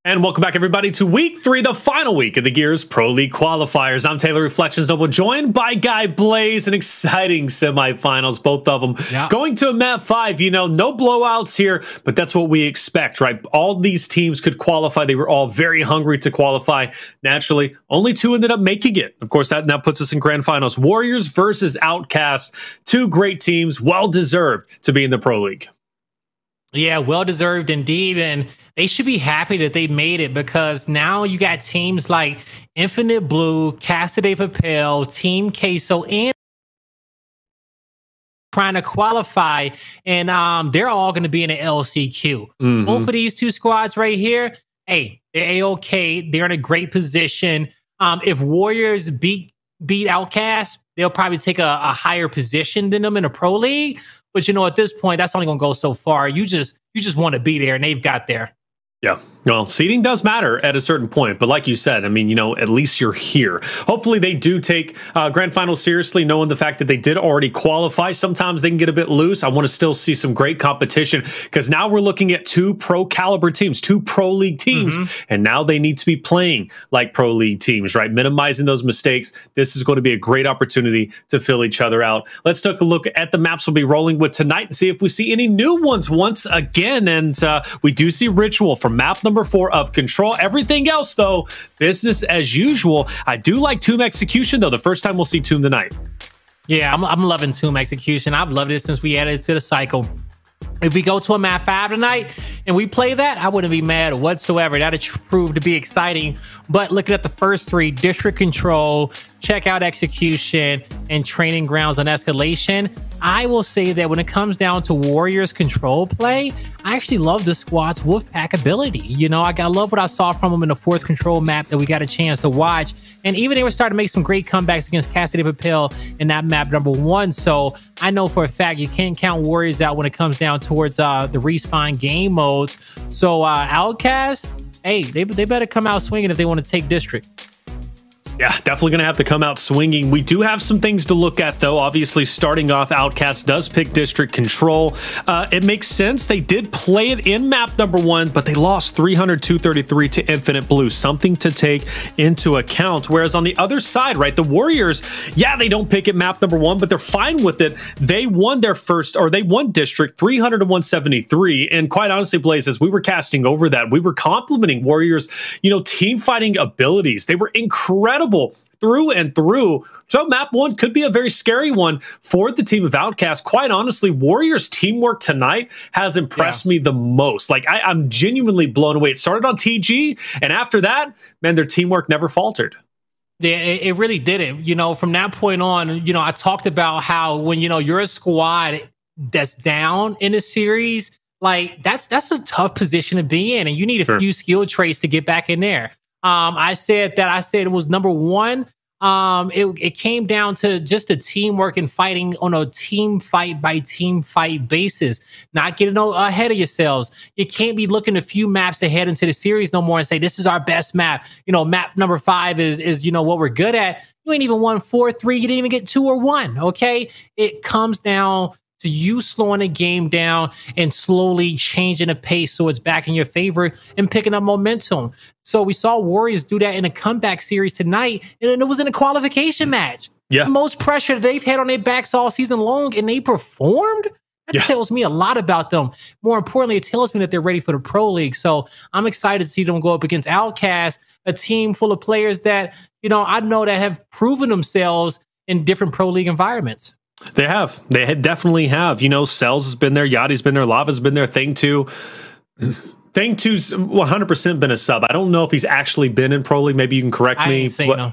And welcome back, everybody, to week 3, the final week of the Gears Pro League qualifiers. I'm Taylor Reflections Noble, joined by Guy Blaze. An exciting semifinals, both of them going to a map 5. You know, no blowouts here, but that's what we expect, right? All these teams could qualify. They were all very hungry to qualify. Naturally, only 2 ended up making it. Of course, that now puts us in grand finals. Warriors versus Outcast. 2 great teams, well-deserved to be in the Pro League. Yeah, well-deserved indeed, and they should be happy that they made it, because now you got teams like Infinite Blue, Cassidy Papel, Team Queso, and trying to qualify, and they're all going to be in the LCQ. Both of these 2 squads right here, hey, they're A-OK. They're in a great position. If Warriors beat Outcast, they'll probably take a higher position than them in a Pro League. But, you know, at this point, that's only going to go so far. You just want to be there, and they've got there. Yeah, well, seeding does matter at a certain point, but like you said, I mean, you know, at least you're here. Hopefully they do take grand finals seriously, knowing the fact that they did already qualify. Sometimes they can get a bit loose. I want to still see some great competition, because now we're looking at 2 pro caliber teams, 2 pro league teams, and now they need to be playing like pro league teams, right? Minimizing those mistakes. This is going to be a great opportunity to fill each other out. Let's take a look at the maps we'll be rolling with tonight and see if we see any new ones once again. And we do see Ritual from map number 4 of Control. Everything else, though, business as usual. I do like Tomb Execution, though. The first time we'll see Tomb tonight. Yeah, I'm loving Tomb Execution. I've loved it since we added it to the cycle. If we go to a map 5 tonight and we play that, I wouldn't be mad whatsoever. That'd prove to be exciting. But looking at the first 3, District Control, Checkout Execution, and Training Grounds on Escalation, I will say that when it comes down to Warriors control play, I actually love the squad's Wolfpack ability. You know, I love what I saw from them in the 4th control map that we got a chance to watch. And even they were starting to make some great comebacks against Cassidy Papel in that map number 1. So I know for a fact you can't count Warriors out when it comes down towards the respawn game modes. So Outcast, hey, they better come out swinging if they want to take District. Yeah, definitely going to have to come out swinging. We do have some things to look at, though. Obviously, starting off, Outcast does pick District Control. It makes sense. They did play it in map number 1, but they lost 300-233 to Infinite Blue. Something to take into account. Whereas on the other side, right, the Warriors, yeah, they don't pick it map number 1, but they're fine with it. They won their first, or they won District 300-173. And quite honestly, Blaze, as we were casting over that, we were complimenting Warriors, you know, team fighting abilities. They were incredible through and through. So map 1 could be a very scary one for the team of Outcast. Quite honestly, Warriors teamwork tonight has impressed me the most. Like, I'm genuinely blown away. It started on TG, and after that, man, their teamwork never faltered. Yeah, it really didn't. You know, from that point on, you know, I talked about how when, you know, you're a squad that's down in a series, like that's a tough position to be in, and you need a few skill traits to get back in there. I said it was number 1. It came down to just the teamwork and fighting on a team fight by team fight basis, not getting ahead of yourselves. You can't be looking a few maps ahead into the series no more and say, this is our best map. You know, map number 5 is, you know, what we're good at. You ain't even won 4-3. You didn't even get 2 or 1. Okay. It comes down to you slowing the game down and slowly changing the pace so it's back in your favor and picking up momentum. So we saw Warriors do that in a comeback series tonight, and it was in a qualification match. Yeah. The most pressure they've had on their backs all season long, and they performed? That tells me a lot about them. More importantly, it tells me that they're ready for the Pro League. So I'm excited to see them go up against Outcast, a team full of players that, you know, I know that have proven themselves in different Pro League environments. They have. They definitely have. You know, Cellz has been there. Yachty's been there. Lava's been there. Thing2's 100% been a sub. I don't know if he's actually been in Pro League. Maybe you can correct me. No.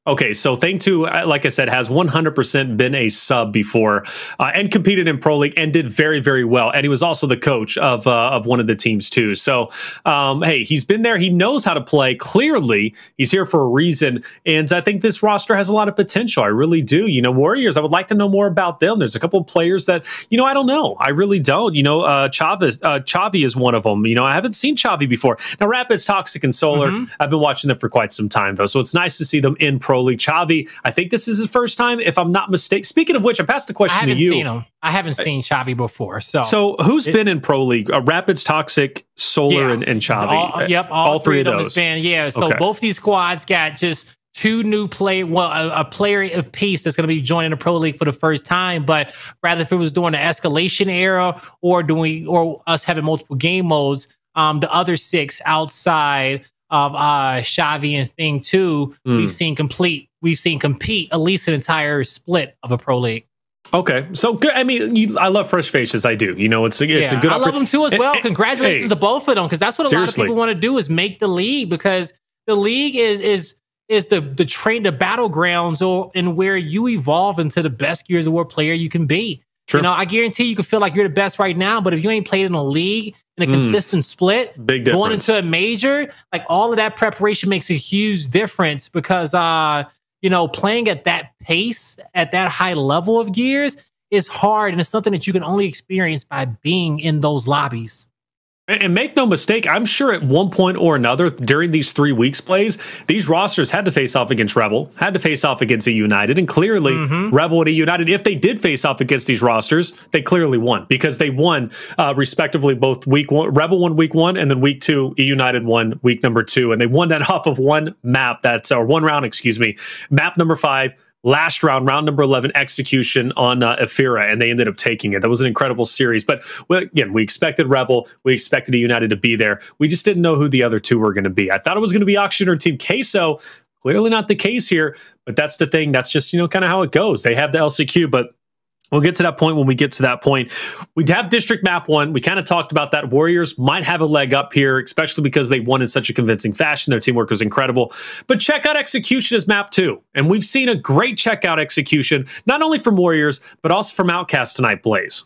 Okay, so Thing2, like I said, has 100% been a sub before and competed in Pro League and did very, very well. And he was also the coach of one of the teams too. So, hey, he's been there. He knows how to play. Clearly, he's here for a reason. And I think this roster has a lot of potential. I really do. You know, Warriors, I would like to know more about them. There's a couple of players that, you know, I don't know. I really don't. You know, Chavi is one of them. You know, I haven't seen Chavi before. Now, Rapidz, Toxiq, and Solar, I've been watching them for quite some time, though. So it's nice to see them in Pro Pro League. Chavi, I think this is his first time, if I'm not mistaken. Speaking of which, I passed the question to you. Seen him. I haven't seen Chavi before. So who's been in Pro League? Rapidz, Toxiq, Solar, and Chavi. All three of them has been. So both these squads got just two new a player apiece that's going to be joining the Pro League for the first time. But rather if it was during the Escalation era or us having multiple game modes, the other 6 outside of Chavi and Thing 2, we've seen compete at least an entire split of a Pro League. Okay, so good. I mean, I love fresh faces. I do. You know, it's a good. I love them too as well. Congratulations to both of them, because that's what a lot of people want to do, is make the league, because the league is the battlegrounds and where you evolve into the best Gears of War player you can be. Sure. You know, I guarantee you can feel like you're the best right now, but if you ain't played in a league in a consistent split, big difference. Going into a major, like all of that preparation makes a huge difference, because you know, playing at that pace, at that high level of Gears is hard, and it's something that you can only experience by being in those lobbies. And make no mistake, I'm sure at one point or another during these 3 weeks plays, these rosters had to face off against Rebel, had to face off against eUnited, and clearly Rebel and eUnited, if they did face off against these rosters, they clearly won, because they won respectively both week 1, Rebel won week 1, and then week 2, eUnited won week number 2, and they won that off of one round, map number 5. Last round number 11, Execution on Ephira, and they ended up taking it. That was an incredible series. But again, we expected Rebel, we expected eUnited to be there. We just didn't know who the other 2 were going to be. I thought it was going to be Auction or Team Queso. Clearly not the case here, but that's the thing. That's just, you know, kind of how it goes. They have the LCQ, but we'll get to that point when we get to that point. We have District Map 1. We kind of talked about that. Warriors might have a leg up here, especially because they won in such a convincing fashion. Their teamwork was incredible. But check out Execution as Map 2. And we've seen a great checkout execution, not only from Warriors, but also from Outcast tonight, Blaze.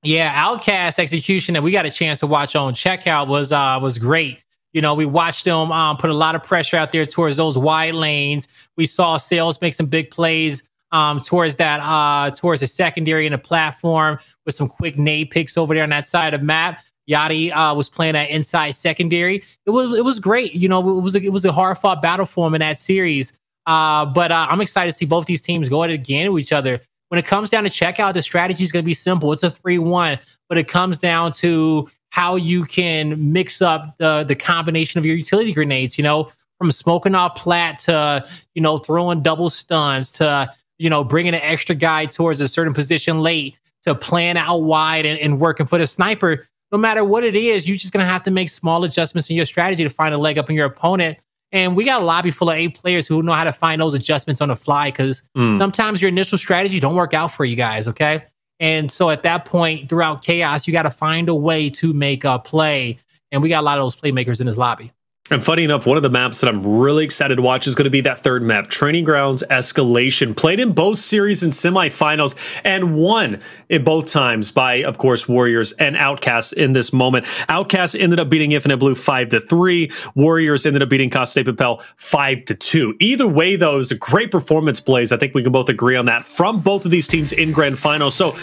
Yeah, Outcast execution that we got a chance to watch on checkout was great. You know, we watched them put a lot of pressure out there towards those wide lanes. We saw Cellz make some big plays towards the secondary and the platform with some quick nade picks over there on that side of the map. Yachty was playing that inside secondary. It was great. You know, it was a hard fought battle for him in that series. But I'm excited to see both these teams go at it again with each other. When it comes down to checkout, the strategy is going to be simple. It's a 3-1, but it comes down to how you can mix up the combination of your utility grenades. You know, from smoking off plat to, you know, throwing double stuns to, you know, bringing an extra guy towards a certain position late to playing out wide and working for the sniper. No matter what it is, you're just going to have to make small adjustments in your strategy to find a leg up in your opponent. And we got a lobby full of 8 players who know how to find those adjustments on the fly, because sometimes your initial strategy don't work out for you guys, okay? And so at that point, throughout chaos, you got to find a way to make a play. And we got a lot of those playmakers in this lobby. And funny enough, one of the maps that I'm really excited to watch is going to be that third map, Training Grounds Escalation. Played in both series and semifinals and won in both times by, of course, Warriors and Outcast in this moment. Outcast ended up beating Infinite Blue 5-3. Warriors ended up beating Coste Papel 5-2. Either way, though, it was a great performance, Blaze. I think we can both agree on that from both of these teams in grand finals. So,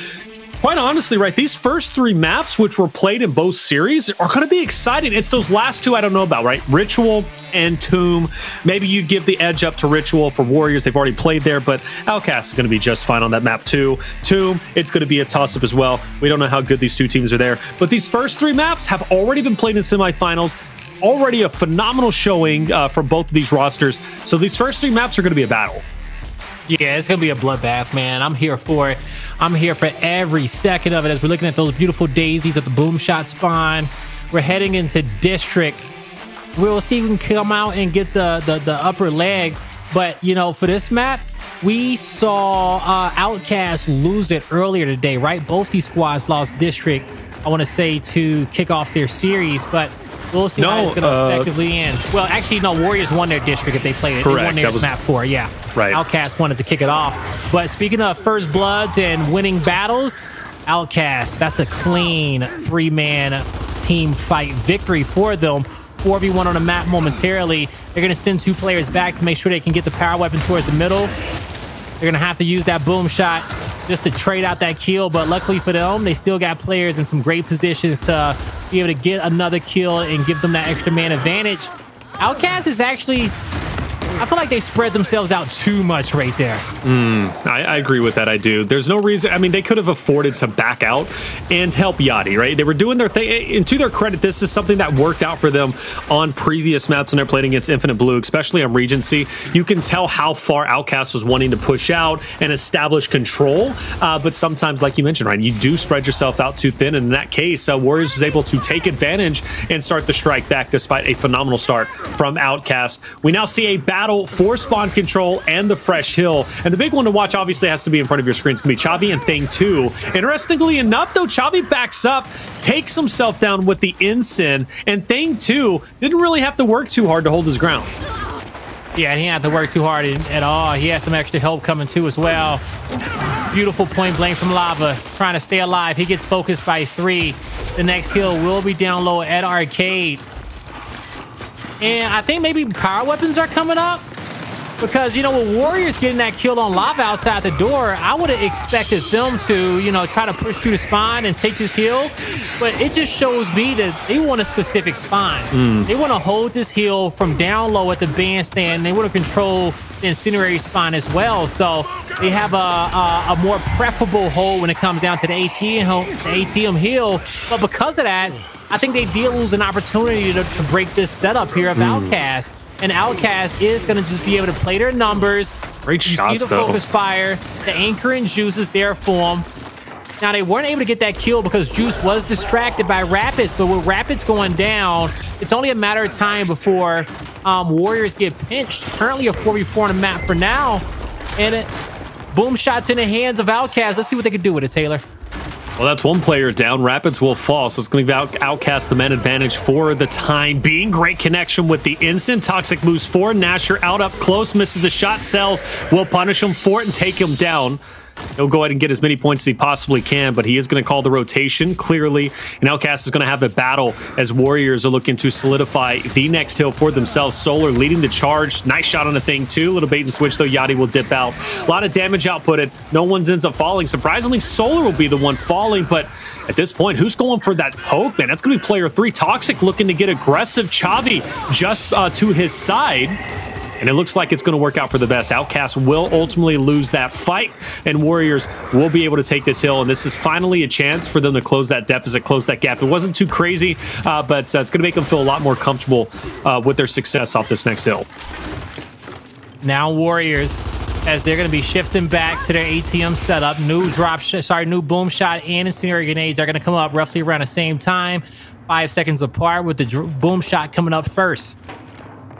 quite honestly, right, these first 3 maps, which were played in both series, are going to be exciting. It's those last 2 I don't know about, right? Ritual and Tomb. Maybe you give the edge up to Ritual for Warriors. They've already played there, but Outcast is going to be just fine on that map too. Tomb, it's going to be a toss-up as well. We don't know how good these 2 teams are there. But these first 3 maps have already been played in semifinals. Already a phenomenal showing for both of these rosters. So these first 3 maps are going to be a battle. Yeah, it's going to be a bloodbath, man. I'm here for it. I'm here for every second of it as we're looking at those beautiful daisies at the boom shot spawn. We're heading into District. We'll see if we can come out and get the upper leg. But, you know, for this map, we saw Outcast lose it earlier today, right? Both these squads lost District, I want to say, to kick off their series. But we'll see how it's going to effectively end. Well, actually, no, Warriors won their district if they played it. Correct. They won theirs map 4, yeah. Right. Outcast wanted to kick it off. But speaking of first bloods and winning battles, Outcast, that's a clean 3-man team fight victory for them. 4v1 on the map momentarily. They're going to send 2 players back to make sure they can get the power weapon towards the middle. They're going to have to use that boom shot just to trade out that kill, but luckily for them, they still got players in some great positions to be able to get another kill and give them that extra man advantage. Outcast is actually I feel like they spread themselves out too much right there. I agree with that. I do. There's no reason. I mean, they could have afforded to back out and help Yachty, right? They were doing their thing. And to their credit, this is something that worked out for them on previous maps when they're playing against Infinite Blue, especially on Regency. You can tell how far Outcast was wanting to push out and establish control. But sometimes, like you mentioned, Ryan, you do spread yourself out too thin. And in that case, Warriors was able to take advantage and start the strike back despite a phenomenal start from Outcast. We now see a battle for spawn control and the fresh hill. And the big one to watch obviously has to be in front of your screen. It's going to be Chavi and Thing 2. Interestingly enough, though, Chavi backs up, takes himself down with the Ensign, and Thing 2 didn't really have to work too hard to hold his ground. Yeah, he didn't have to work too hard at all. He has some extra help coming too as well. Beautiful point blank from Lava, trying to stay alive. He gets focused by 3. The next hill will be down low at Arcade. And I think maybe power weapons are coming up. Because, you know, with Warriors getting that kill on Lava outside the door, I would have expected them to, you know, try to push through the spawn and take this hill. But it just shows me that they want a specific spawn. They want to hold this hill from down low at the bandstand. They want to control the incendiary spawn as well. So they have a more preferable hold when it comes down to the ATM hill. But because of that, I think they did lose an opportunity to break this setup here of Outcast. And Outcast is going to just be able to play their numbers. Great shots, you see the focus fire. The anchor and Juice is there for them. Now, they weren't able to get that kill because Juice was distracted by Rapidz. But with Rapidz going down, it's only a matter of time before Warriors get pinched. Currently a 4v4 on the map for now. And boom shots in the hands of Outcast. Let's see what they can do with it, Taylor. Well, that's one player down. Rapidz will fall, so it's going to give Outcast the man advantage for the time being. Great connection with the instant. Toxiq moves forward. Nasher out up close, misses the shot. Cellz will punish him for it and take him down. He'll go ahead and get as many points as he possibly can, but he is going to call the rotation, clearly. And Outcast is going to have a battle as Warriors are looking to solidify the next hill for themselves. Solar leading the charge. Nice shot on the Thing, too. Little bait and switch, though. Yachty will dip out. A lot of damage outputted. No one ends up falling. Surprisingly, Solar will be the one falling, but at this point, who's going for that poke, man? That's going to be player 3. Toxiq looking to get aggressive. Chavi just to his side. And it looks like it's going to work out for the best. Outcast will ultimately lose that fight, and Warriors will be able to take this hill. And this is finally a chance for them to close that deficit, close that gap. It wasn't too crazy, but it's going to make them feel a lot more comfortable with their success off this next hill. Now Warriors, as they're going to be shifting back to their ATM setup. New boom shot and incendiary grenades are going to come up roughly around the same time, 5 seconds apart, with the boom shot coming up first.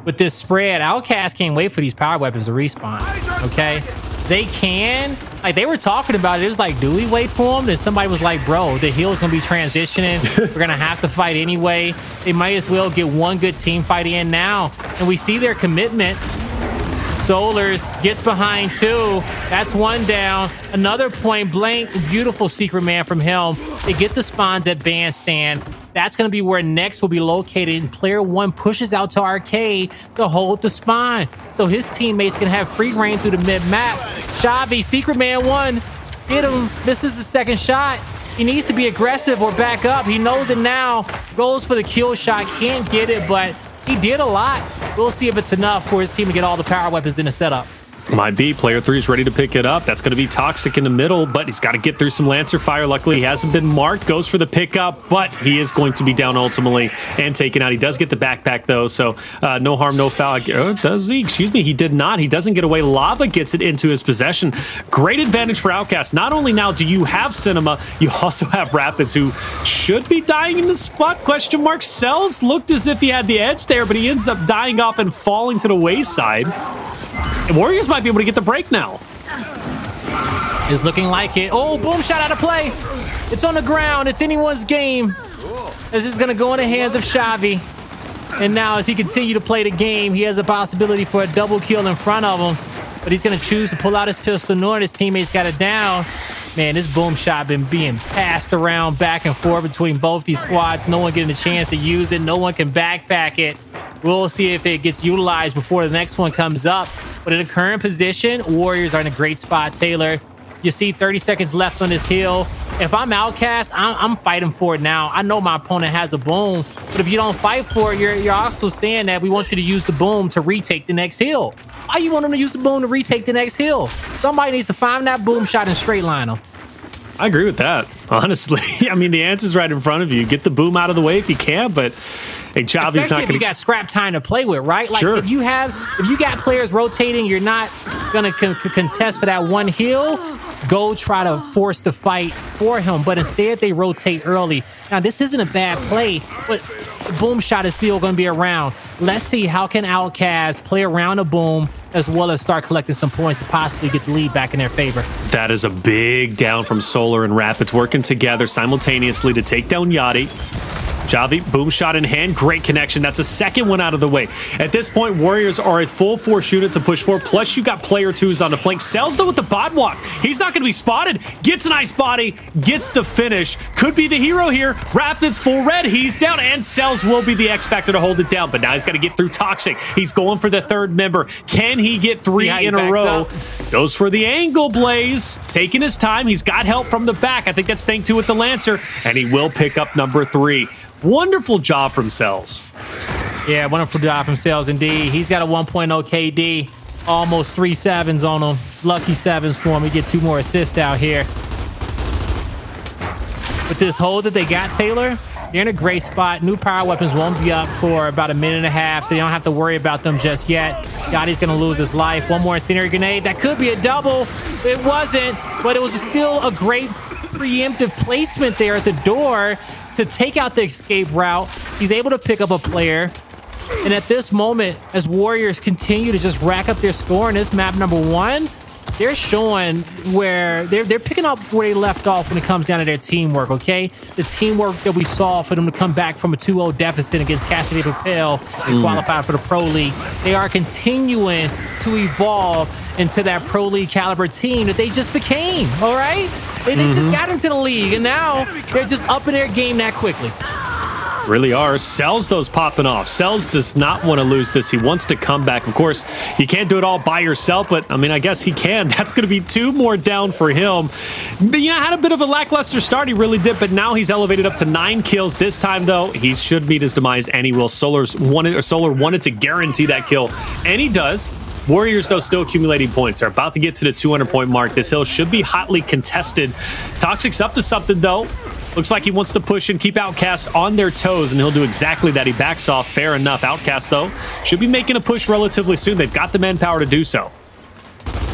With this spread, Outcast can't wait for these power weapons to respawn, okay? They can. Like, they were talking about it. It was like, do we wait for them? Then somebody was like, bro, the hill's going to be transitioning. We're going to have to fight anyway. They might as well get one good team fight in now. And we see their commitment. Solars gets behind 2. That's 1 down. Another point blank. Beautiful secret man from him. They get the spawns at bandstand. That's going to be where next will be located. And player 1 pushes out to Arcade to hold the spawn. So his teammates can have free reign through the mid-map. Chavi, Secret Man 1. Hit him. Misses the second shot. He needs to be aggressive or back up. He knows it now. Goes for the kill shot. Can't get it, but he did a lot. We'll see if it's enough for his team to get all the power weapons in the setup. Might be. Player 3 is ready to pick it up. That's going to be Toxiq in the middle, but he's got to get through some Lancer fire. Luckily, he hasn't been marked. Goes for the pickup, but he is going to be down ultimately and taken out. He does get the backpack, though, so no harm, no foul. Does he? Excuse me, he did not. He doesn't get away. Lava gets it into his possession. Great advantage for Outcast. Not only now do you have Cinema, you also have Rapidz, who should be dying in the spot, question mark. Cellz looked as if he had the edge there, but he ends up dying off and falling to the wayside. And Warriors might be able to get the break now. It's looking like it. Oh, boom shot out of play. It's on the ground. It's anyone's game. This is going to go in the hands of Chavi. And now as he continues to play the game, he has a possibility for a double kill in front of him. But he's going to choose to pull out his pistol, knowing his teammates got it down. Man, this boom shot been being passed around back and forth between both these squads. No one getting a chance to use it. No one can backpack it. We'll see if it gets utilized before the next one comes up. But in the current position, Warriors are in a great spot, Taylor. You see 30 seconds left on this hill. if I'm Outcast, I'm fighting for it now. I know my opponent has a boom, but if you don't fight for it, you're also saying that we want you to use the boom to retake the next hill. Why you want them to use the boom to retake the next hill? Somebody needs to find that boom shot and straight line them. I agree with that, honestly. I mean, the answer's right in front of you. Get the boom out of the way if you can, but hey, Chavi's not Especially going if you got scrap time to play with, right? Like, sure. if you got players rotating, you're not going to contest for that one hill. Go try to force the fight for him, but instead they rotate early. Now, this isn't a bad play, but the boom shot is still going to be around. Let's see how can Outcast play around the boom as well as start collecting some points to possibly get the lead back in their favor. That is a big down from Solar and Rapidz working together simultaneously to take down Yachty. Chavi, boom shot in hand, great connection. That's a second one out of the way. At this point, Warriors are a full force unit to push for. Plus, you got player twos on the flank. Cellz though with the bot walk. He's not going to be spotted. Gets a nice body, gets the finish. Could be the hero here. Rapidz full red. He's down, and Cellz will be the X factor to hold it down. But now he's got to get through Toxiq. He's going for the third member. Can he get three in a row? Up. Goes for the angle blaze. Taking his time. He's got help from the back. I think that's thing 2 with the Lancer, and he will pick up number 3. Wonderful job from Cellz. Yeah, wonderful job from Cellz indeed. He's got a 1.0 KD, almost 3 sevens on him. Lucky sevens for him. We get 2 more assists out here. With this hold that they got, Taylor, they're in a great spot. New power weapons won't be up for about a minute and a half, so you don't have to worry about them just yet. Yachty's going to lose his life. One more incendiary grenade. That could be a double. It wasn't, but it was still a great preemptive placement there at the door to take out the escape route. He's able to pick up a player. And at this moment, as Warriors continue to just rack up their score in this map number 1, they're showing where they're picking up where they left off when it comes down to their teamwork, okay? The teamwork that we saw for them to come back from a 2-0 deficit against Cassidy Papel and qualify for the Pro League. They are continuing to evolve into that Pro League caliber team that they just became, all right? They just got into the league, and now they're just upping their game that quickly. Really are. Cellz those popping off. Cellz does not want to lose this. He wants to come back. Of course, you can't do it all by yourself, but I mean, I guess he can. That's going to be 2 more down for him. But yeah, had a bit of a lackluster start. He really did, but now he's elevated up to 9 kills. This time, though, he should meet his demise, and he will. Solar wanted to guarantee that kill, and he does. Warriors, though, still accumulating points. They're about to get to the 200-point mark. This hill should be hotly contested. Toxiq's up to something, though. Looks like he wants to push and keep Outcast on their toes, and he'll do exactly that. He backs off. Fair enough. Outcast, though, should be making a push relatively soon. They've got the manpower to do so.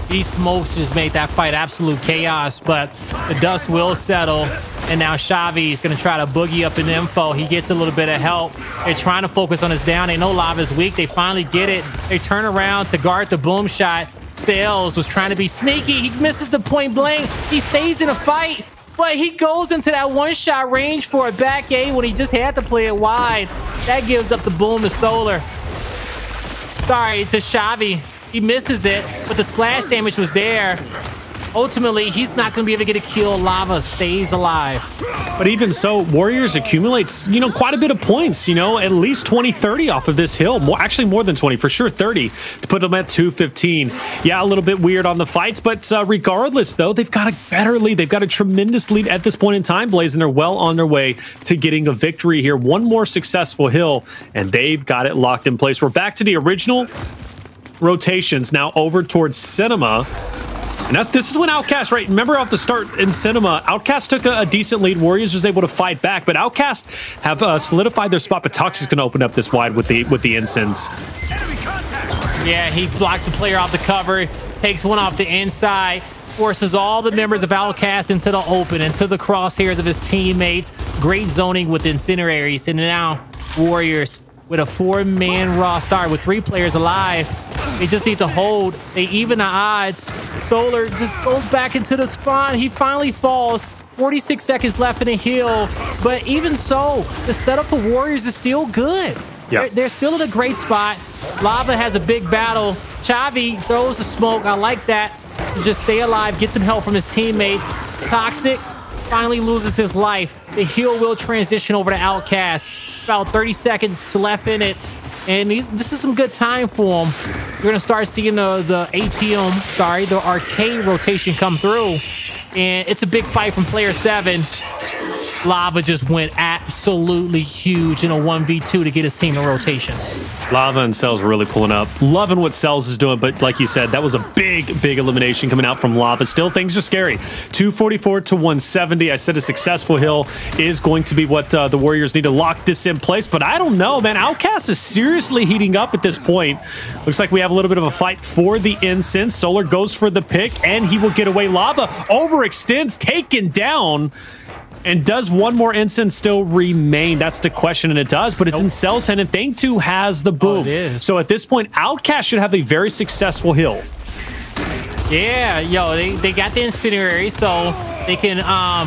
These smokes just made that fight absolute chaos, but the dust will settle. And now Chavi is going to try to boogie up an info. He gets a little bit of help. They're trying to focus on his down. They know Lava's weak. They finally get it. They turn around to guard the boom shot. Cellz was trying to be sneaky. He misses the point blank. He stays in a fight, but he goes into that one-shot range for a back A when he just had to play it wide. That gives up the boom to Solar. Sorry, to Chavi. He misses it, but the splash damage was there. Ultimately, he's not going to be able to get a kill. Lava stays alive. But even so, Warriors accumulates, quite a bit of points, at least 20, 30 off of this hill. Actually, more than 20, for sure, 30 to put them at 215. Yeah, a little bit weird on the fights, but regardless, though, they've got a better lead. They've got a tremendous lead at this point in time, Blaze, and they're well on their way to getting a victory here. One more successful hill, and they've got it locked in place. We're back to the original rotations now over towards Cinema. And this is when Outcast, right? Remember off the start in Cinema, Outcast took a decent lead. Warriors was able to fight back, but Outcast have solidified their spot. But Toxiq's going to open up this wide with the ensigns. Yeah, he blocks the player off the cover, takes one off the inside, forces all the members of Outcast into the open, into the crosshairs of his teammates. Great zoning with incendiaries, and now Warriors with a 4-man roster with 3 players alive. They just need to hold. They even the odds. Solar just goes back into the spawn. He finally falls. 46 seconds left in the hill. But even so, the setup for Warriors is still good. Yep. They're still in a great spot. Lava has a big battle. Chavi throws the smoke. I like that. Just stay alive. Get some help from his teammates. Toxiq finally loses his life. The hill will transition over to Outcast. About 30 seconds left in it. And this is some good time for him. You're going to start seeing the arcade rotation come through. And it's a big fight from player 7. Lava just went absolutely huge in a 1v2 to get his team in rotation. Lava and Cellz really pulling up. Loving what Cellz is doing, but like you said, that was a big elimination coming out from Lava. Still, things are scary. 244 to 170. I said a successful hill is going to be what the Warriors need to lock this in place, but I don't know, man. Outcast is seriously heating up at this point. Looks like we have a little bit of a fight for the incense. Solar goes for the pick, and he will get away. Lava overextends, taken down. And does one more incense still remain? That's the question, and it does, but it's in Cellz hand, and Thing 2 has the boom. So at this point, Outcast should have a very successful hill. Yeah, yo, they got the incendiary, so they can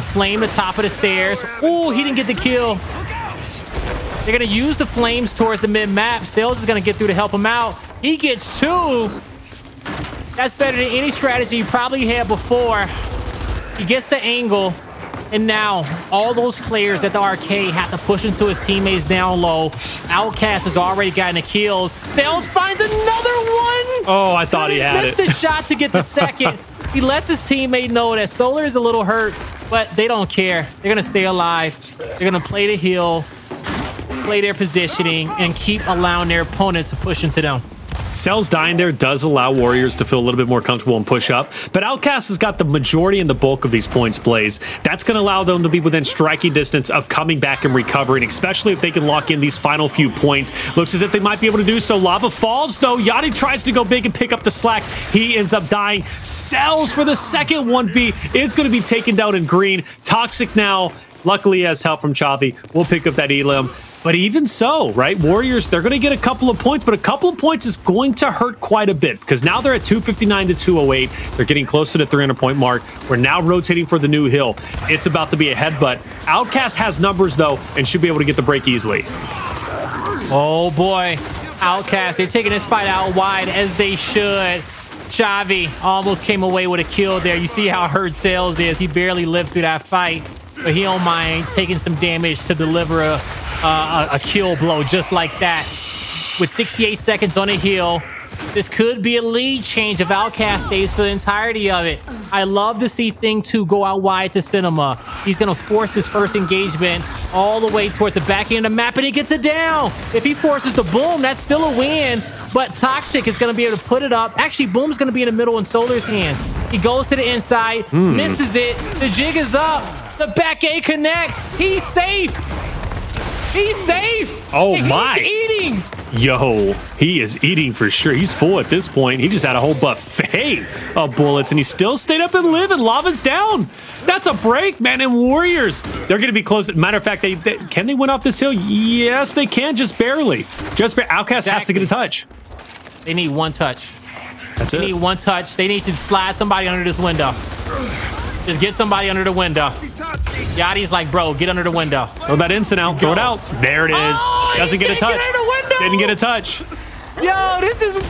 flame the top of the stairs. Ooh, he didn't get the kill. They're going to use the flames towards the mid-map. Cellz is going to get through to help him out. He gets 2. That's better than any strategy you probably had before. He gets the angle. And now, all those players at the arcade have to push into his teammates down low. Outcast has already gotten the kills. Cellz finds another one! Oh, I thought he had it. Missed the shot to get the second. He lets his teammate know that Solar is a little hurt, but they don't care. They're going to stay alive. They're going to play the heal, play their positioning, and keep allowing their opponent to push into them. Cellz dying there does allow Warriors to feel a little bit more comfortable and push up, but Outcast has got the majority and the bulk of these points, Blaze. That's going to allow them to be within striking distance of coming back and recovering, especially if they can lock in these final few points. Looks as if they might be able to do so. Lava falls, though. Yachty tries to go big and pick up the slack. He ends up dying. Cellz for the second 1v is going to be taken down in green. Toxiq now, luckily has help from Chavi. We'll pick up that elim. But even so, right, Warriors, they're going to get a couple of points, but a couple of points is going to hurt quite a bit because now they're at 259 to 208. They're getting close to the 300-point mark. We're now rotating for the new hill. It's about to be a headbutt. Outcast has numbers, though, and should be able to get the break easily. Oh, boy. Outcast, they're taking this fight out wide, as they should. Chavi almost came away with a kill there. You see how hurt Cellz is. He barely lived through that fight, but he don't mind taking some damage to deliver a kill blow just like that. With 68 seconds on a heal, this could be a lead change if Outcast stays for the entirety of it. I love to see Thing 2 go out wide to Cinema. He's going to force this first engagement all the way towards the back end of the map, and he gets it down. If he forces the boom, that's still a win, but Toxiq is going to be able to put it up. Actually, boom's going to be in the middle in Solar's hands. He goes to the inside, misses it. The jig is up. The back A connects. He's safe. He's safe. Oh, my. He's eating. Yo, he is eating for sure. He's full at this point. He just had a whole buffet of bullets, and he still stayed up and lived, and Lava's down. That's a break, man. And Warriors, they're going to be close. Matter of fact, can they win off this hill? Yes, they can, just barely. Outcast has to get a touch. They need one touch. That's it. They need one touch. They need to slide somebody under this window. Just get somebody under the window. Yachty's like, bro, get under the window. Throw that instant out. Throw it out. There it is. Oh, doesn't get a touch. Didn't get a touch. Yo, this is it.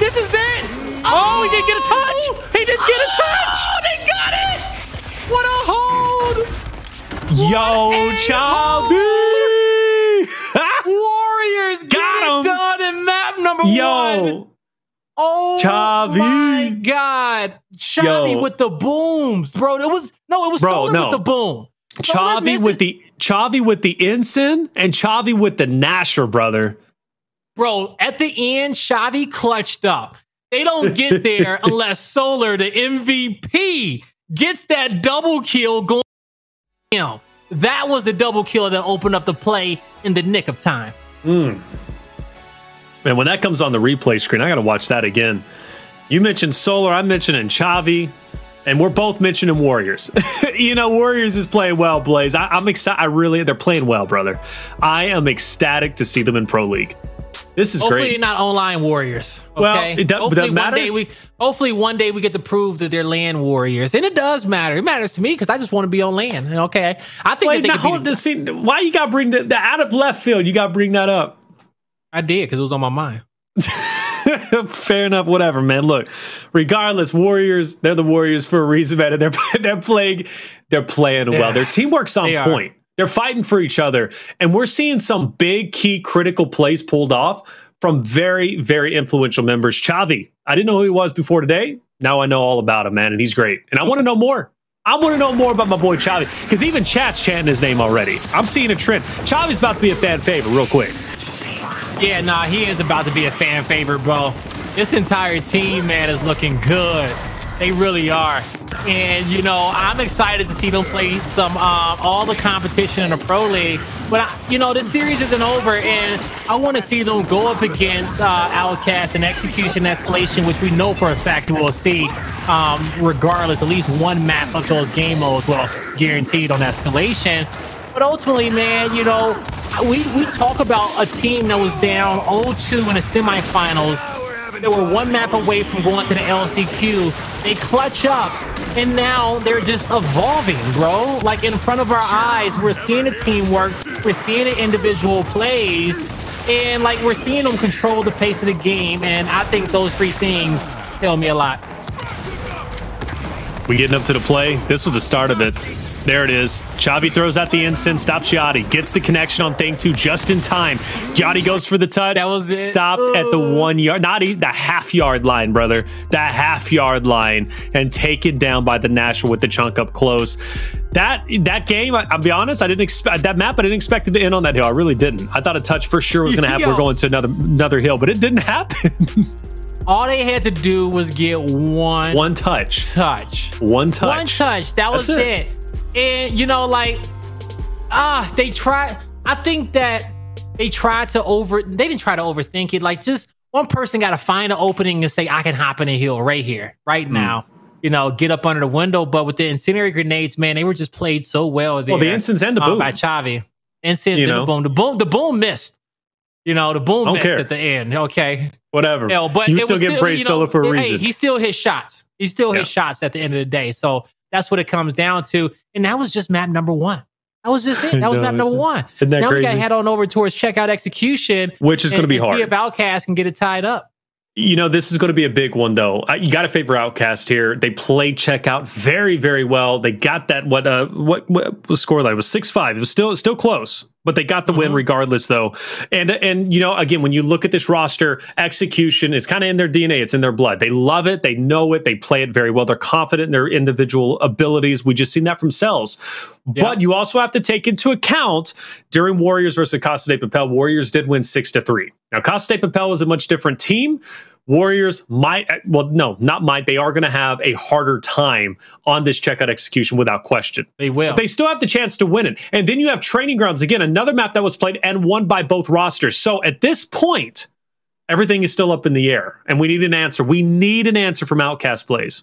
Oh, he didn't get a touch. He didn't get a touch. Oh, they got it. What a hold. Yo, Chavi. Warriors got it done in map number 1. Oh, Chavi. My God. Chavi with the booms, bro. It was Solar with the boom. Chavi with the ensign and Chavi with the Nasher, brother. Bro, at the end, Chavi clutched up. They don't get there unless Solar, the MVP, gets that double kill going. That was the double kill that opened up the play in the nick of time. Man, when that comes on the replay screen, I got to watch that again. You mentioned Solar, I'm mentioning Chavi, and we're both mentioning Warriors. Warriors is playing well, Blaze. I'm excited. They're playing well, brother. I am ecstatic to see them in Pro League. This is Hopefully great. They're not online Warriors. Okay? Well, it doesn't matter. Hopefully one day we get to prove that they're LAN Warriors. And it does matter. It matters to me because I just want to be on LAN. Okay. I think why you got to bring the out of left field? You got to bring that up. I did because it was on my mind. Fair enough, whatever, man. Look, regardless, Warriors, they're the Warriors for a reason, man. And they're playing well. Their teamwork's on point. They're fighting for each other. And we're seeing some big, key, critical plays pulled off from very, very influential members. Chavi, I didn't know who he was before today. Now I know all about him, man, and he's great. And I want to know more. I want to know more about my boy Chavi, because even chat's chanting his name already. I'm seeing a trend. Chavi's about to be a fan favorite real quick. Yeah, nah, he is about to be a fan favorite, bro. This entire team, man, is looking good. They really are. And, you know, I'm excited to see them play some all the competition in the Pro League. But, you know, this series isn't over, and I want to see them go up against Outcast and Execution Escalation, which we know for a fact we'll see regardless. At least one map of those game modes, well, guaranteed on Escalation. But ultimately, man, you know, we talk about a team that was down 0-2 in the semifinals. They were one map away from going to the LCQ. They clutch up, and now they're just evolving, bro. Like, in front of our eyes, we're seeing the teamwork, we're seeing the individual plays, and, like, we're seeing them control the pace of the game, and I think those three things tell me a lot. We getting up to the play. This was the start of it. There it is. Chavi throws out the ensign, stops Yachty, gets the connection on thing 2 just in time. Yachty goes for the touch. That was it. Stop at the 1 yard, not even the half-yard line, brother. That half-yard line, and taken down by the National with the chunk up close. That game, I'll be honest, I didn't expect that map. I didn't expect it to end on that hill. I really didn't. I thought a touch for sure was going to happen. We're going to another hill, but it didn't happen. All they had to do was get one touch. One touch. One touch. That was it. And, you know, like, they tried. I think that they tried to they didn't try to overthink it. Like, just one person got to find an opening and say, I can hop in a hill right here, right now. You know, get up under the window. But with the incendiary grenades, man, they were just played so well. There, well, the incense and the boom. By Chavi. Incense and the boom. The boom missed. You know, the boom missed at the end. Okay. Whatever. You know, but you still get praised solo for a reason. Hey, he still hit shots. He still hit shots at the end of the day. So that's what it comes down to. And that was just map number 1. That was just it. That was map number 1. Now we got to head on over towards checkout execution, which is going to be hard. See if Outcast can get it tied up. You know, this is going to be a big one, though. You got to favor Outcast here. They played checkout very, very well. They got that. What was score line? It was 6-5. It was still close, but they got the win regardless, though. And you know, again, when you look at this roster, execution is kind of in their DNA. It's in their blood. They love it. They know it. They play it very well. They're confident in their individual abilities. We just seen that from Cellz. But you also have to take into account during Warriors versus Casa de Papel, Warriors did win 6-3. Now, Casa de Papel is a much different team. Warriors might, well, no, not might. They are going to have a harder time on this checkout execution without question. They will. But they still have the chance to win it. And then you have Training Grounds, again, another map that was played and won by both rosters. So at this point, everything is still up in the air. And we need an answer. We need an answer from Outcast Blaze.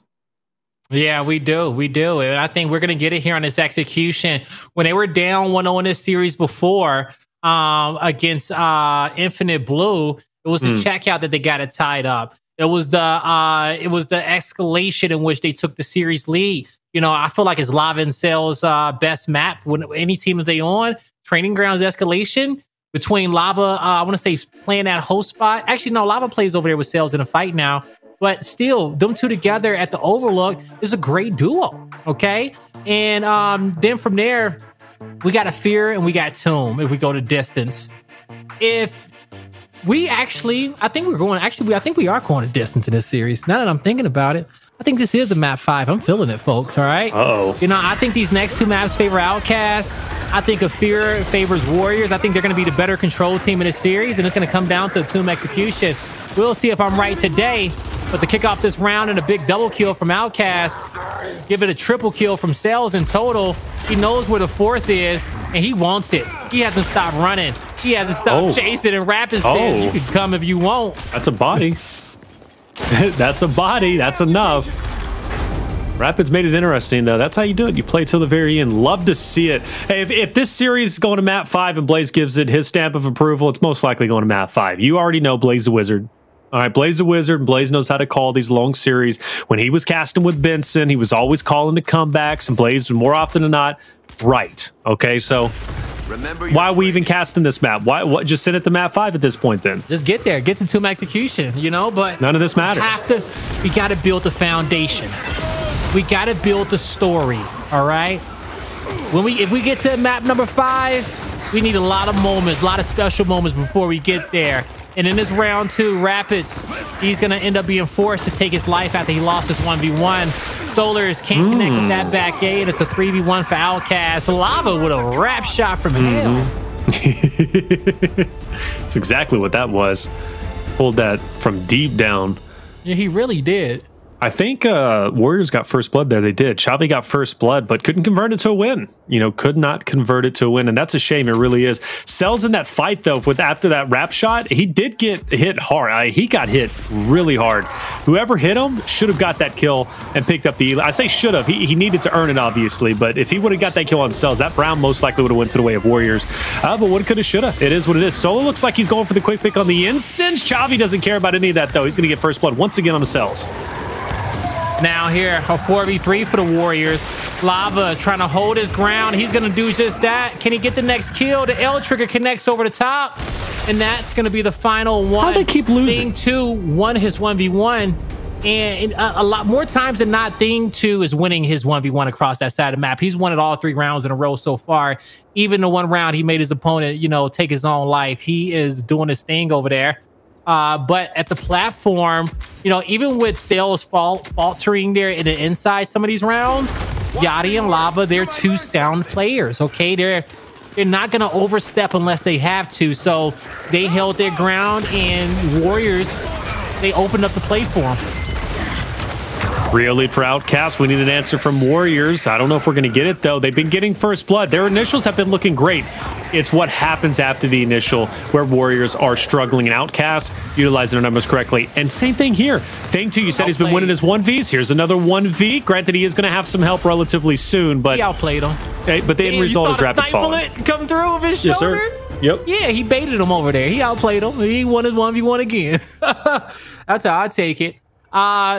Yeah, we do. We do. And I think we're going to get it here on this execution. When they were down 1-0 in this series before against Infinite Blue, it was the checkout that they got it tied up. It was the escalation in which they took the series lead. You know, I feel like it's Lava and Cellz best map. When any team that they on, Training Grounds Escalation between Lava, I want to say playing that host spot. Actually, no, Lava plays over there with Cellz in a fight now. But still, them two together at the Overlook is a great duo. Okay, and then from there, we got a Fear and we got Tomb. If we go to distance, if we actually, I think we are going to distance in this series. Now that I'm thinking about it, I think this is a map 5. I'm feeling it, folks. All right. You know, I think these next 2 maps favor Outcast. I think a Fear favors Warriors. I think they're going to be the better control team in this series, and it's going to come down to a Tomb execution. We'll see if I'm right today. But to kick off this round and a big double kill from Outcast, give it a triple kill from Cellz in total. He knows where the 4th is, and he wants it. He hasn't stopped running. He hasn't stopped chasing. And Rapidz, you can come if you want. That's a body. That's a body. That's enough. Rapidz made it interesting, though. That's how you do it. You play till the very end. Love to see it. Hey, if this series is going to map 5 and Blaze gives it his stamp of approval, it's most likely going to map 5. You already know Blaze the Wizard. All right, Blaze the Wizard, and Blaze knows how to call these long series. When he was casting with Benson, he was always calling the comebacks, and Blaze, more often than not, right. Okay, so why are we even casting this map? Why just sit at the map 5 at this point then? Just get there. Get to Tomb execution, you know, but none of this matters. We got to build the foundation. We got to build the story, all right? If we get to map number 5, we need a lot of moments, a lot of special moments before we get there. And in this round 2, Rapidz, he's going to end up being forced to take his life after he lost his 1v1. Solars can't connect with that back A, and it's a 3v1 for Outcast. Lava with a wrap shot from hell. That's exactly what that was. Pulled that from deep down. Yeah, he really did. I think Warriors got first blood there. They did. Chavi got first blood, but couldn't convert it to a win. You know, could not convert it to a win, and that's a shame. It really is. Cellz in that fight, though, with after that wrap shot, he did get hit hard. He got hit really hard. Whoever hit him should have got that kill and picked up the... I say should have. He needed to earn it, obviously, but if he would have got that kill on Cellz, that round most likely would have went to the way of Warriors. But what coulda, shoulda. It is what it is. Solo looks like he's going for the quick pick on the incense. Chavi doesn't care about any of that, though. He's going to get first blood once again on the Cellz. Now here, a 4v3 for the Warriors. Lava trying to hold his ground. He's going to do just that. Can he get the next kill? The L trigger connects over the top. And that's going to be the final one. How they keep losing? Thing 2 won his 1v1. And a lot more times than not, Thing 2 is winning his 1v1 across that side of the map. He's won it all 3 rounds in a row so far. Even the one round he made his opponent, you know, take his own life. He is doing his thing over there. But at the platform, you know, even with Cellz faltering there in the inside some of these rounds, Yachty and Lava, they're 2 sound players, okay? They're not going to overstep unless they have to. So they held their ground, and Warriors, they opened up the play for them. Real lead for Outcast. We need an answer from Warriors. I don't know if we're going to get it, though. They've been getting first blood. Their initials have been looking great. It's what happens after the initial where Warriors are struggling, and Outcast utilizing their numbers correctly. And same thing here. Thing 2, you said he's been winning his 1Vs. Here's another 1V. Granted, he is going to have some help relatively soon, but... He outplayed him. But the end result is Rapidz falling. Come through with his shoulder? Yes, sir. Yep. Yeah, he baited him over there. He outplayed him. He won his 1v1 again. That's how I take it.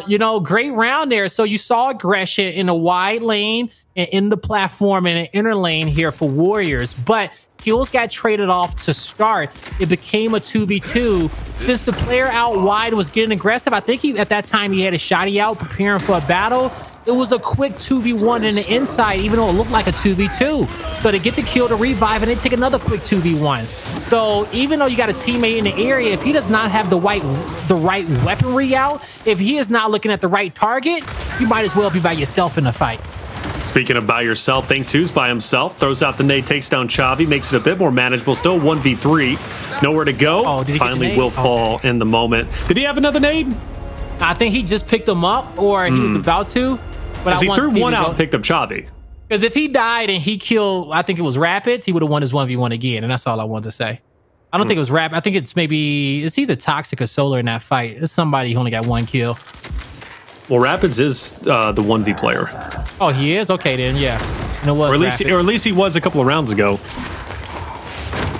You know, great round there. So you saw aggression in the wide lane and in the platform and an inner lane here for Warriors, but kills got traded off to start. It became a 2v2. Since the player out wide was getting aggressive, I think at that time he had a shotty out preparing for a battle. It was a quick 2v1 in the inside, even though it looked like a 2v2. So they get the kill to revive, and they take another quick 2v1. So even though you got a teammate in the area, if he does not have the right weaponry out, if he is not looking at the right target, you might as well be by yourself in the fight. Speaking of by yourself, Thing 2's by himself. Throws out the nade, takes down Chavi, makes it a bit more manageable. Still 1v3. Nowhere to go. Oh, finally will fall in the moment. Did he have another nade? I think he just picked him up, or he was about to. But he threw one out and picked up Chavi. Because if he died and he killed, I think it was Rapidz, he would have won his 1v1 again. And that's all I wanted to say. I don't think it was Rapidz. I think it's either Toxiq or Solar in that fight. It's somebody who only got 1 kill. Well, Rapidz is the 1v player. Oh, he is? Okay, then, yeah. And it was or at least he was a couple of rounds ago.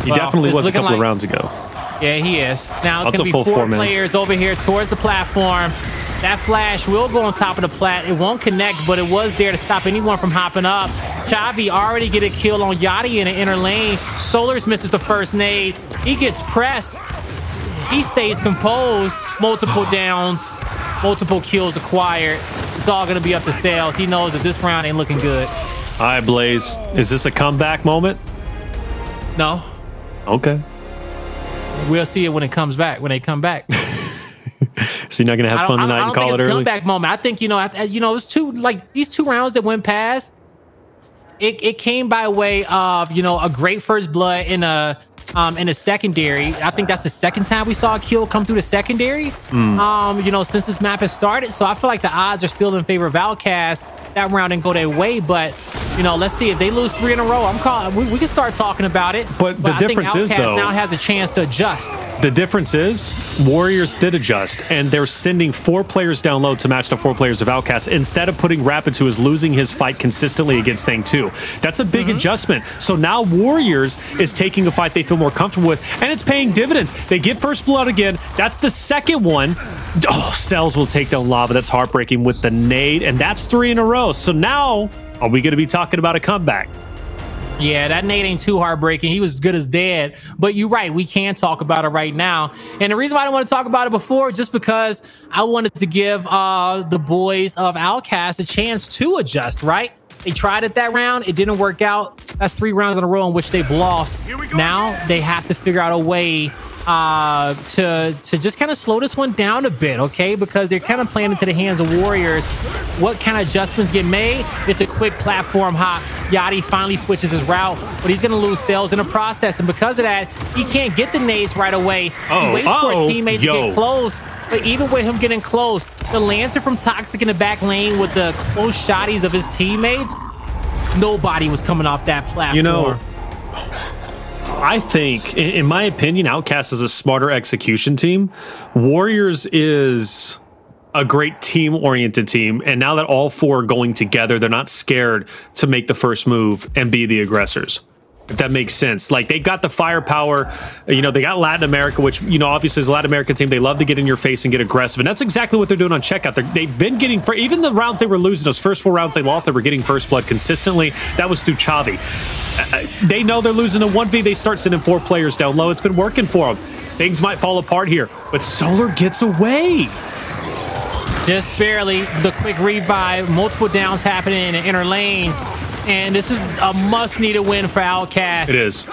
He definitely was a couple of rounds ago. Yeah, he is. Now it's going to be 4 players over here towards the platform. That flash will go on top of the plat. It won't connect, but it was there to stop anyone from hopping up. Chavi already get a kill on Yachty in the inner lane. Solars misses the first nade. He gets pressed. He stays composed. Multiple downs, multiple kills acquired. It's all going to be up to Cellz. He knows that this round ain't looking good. All right, Blaze. Is this a comeback moment? No. Okay. We'll see it when it comes back, when they come back. So you're not going to have fun tonight and call it early? Comeback moment. I think, it's these 2 rounds that went past, it came by way of, a great first blood in a secondary. I think that's the second time we saw a kill come through the secondary, since this map has started. So I feel like the odds are still in favor of Outcast. That round didn't go their way, but let's see if they lose 3 in a row. We can start talking about it. But the difference is, though, now has a chance to adjust. The difference is Warriors did adjust, and they're sending 4 players down low to match the 4 players of Outcast instead of putting Rapidz, who is losing his fight consistently against Thing 2. That's a big adjustment. So now Warriors is taking a fight they feel more comfortable with, and it's paying dividends. They get first blood again. That's the second one. Oh, Cellz will take down Lava. That's heartbreaking with the nade, and that's 3 in a row. So now, are we going to be talking about a comeback? Yeah, that nade ain't too heartbreaking. He was good as dead. But you're right, we can talk about it right now. And the reason why I didn't want to talk about it before, just because I wanted to give the boys of Outcast a chance to adjust, right? They tried it that round. It didn't work out. That's 3 rounds in a row in which they've lost. Now they have to figure out a way to just kind of slow this one down a bit, okay? Because they're kind of playing into the hands of Warriors. What kind of adjustments get made? It's a quick platform hop. Yachty finally switches his route, but he's going to lose Cellz in the process. And because of that, he can't get the nades right away. He waits for a teammate to get close. But even with him getting close, the Lancer from Toxiq in the back lane with the close shotties of his teammates, nobody was coming off that platform. You know, I think, in my opinion, Outcast is a smarter execution team. Warriors is a great team-oriented team, and now that all four are going together, they're not scared to make the first move and be the aggressors, if that makes sense. Like, they got the firepower. You know, they got Latin America, which, you know, obviously is a Latin American team. They love to get in your face and get aggressive, and that's exactly what they're doing on checkout. They've been getting, for even the rounds they were losing, those first 4 rounds they lost, they were getting first blood consistently. That was through Chavi. They know they're losing a 1v. They start sending 4 players down low. It's been working for them. Things might fall apart here, but Solar gets away. Just barely. The quick revive, multiple downs happening in the inner lanes. And this is a must-needed win for Outcast. It is.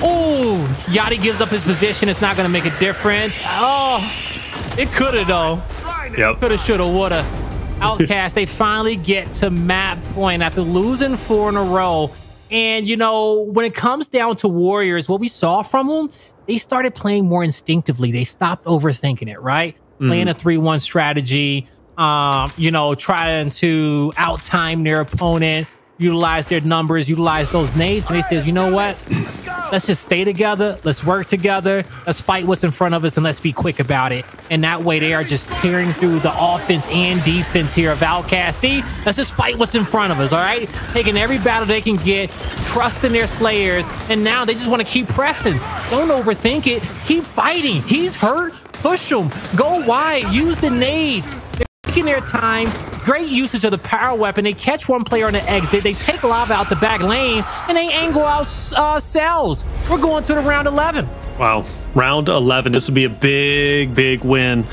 Oh, Yachty gives up his position. It's not going to make a difference. Oh, it could have, though. Yep. Could have, should have, would have. Outcast, they finally get to map point after losing 4 in a row. And, you know, when it comes down to Warriors, what we saw from them, they started playing more instinctively. They stopped overthinking it, right? Playing a 3-1 strategy, you know, trying to out-time their opponent, utilize their numbers, utilize those nades. And they says, you know what? Let's just stay together. Let's work together. Let's fight what's in front of us, and let's be quick about it. And that way they are just tearing through the offense and defense here of Outcast. See, let's just fight what's in front of us, all right? Taking every battle they can get, trusting their slayers, and now they just want to keep pressing. Don't overthink it. Keep fighting. He's hurt. Push him. Go wide. Use the nades. They're taking their time. Great usage of the power weapon. They catch one player on the exit. They take Lava out the back lane, and they angle out Cellz. We're going to the round 11. Wow. Round 11. This would be a big, big win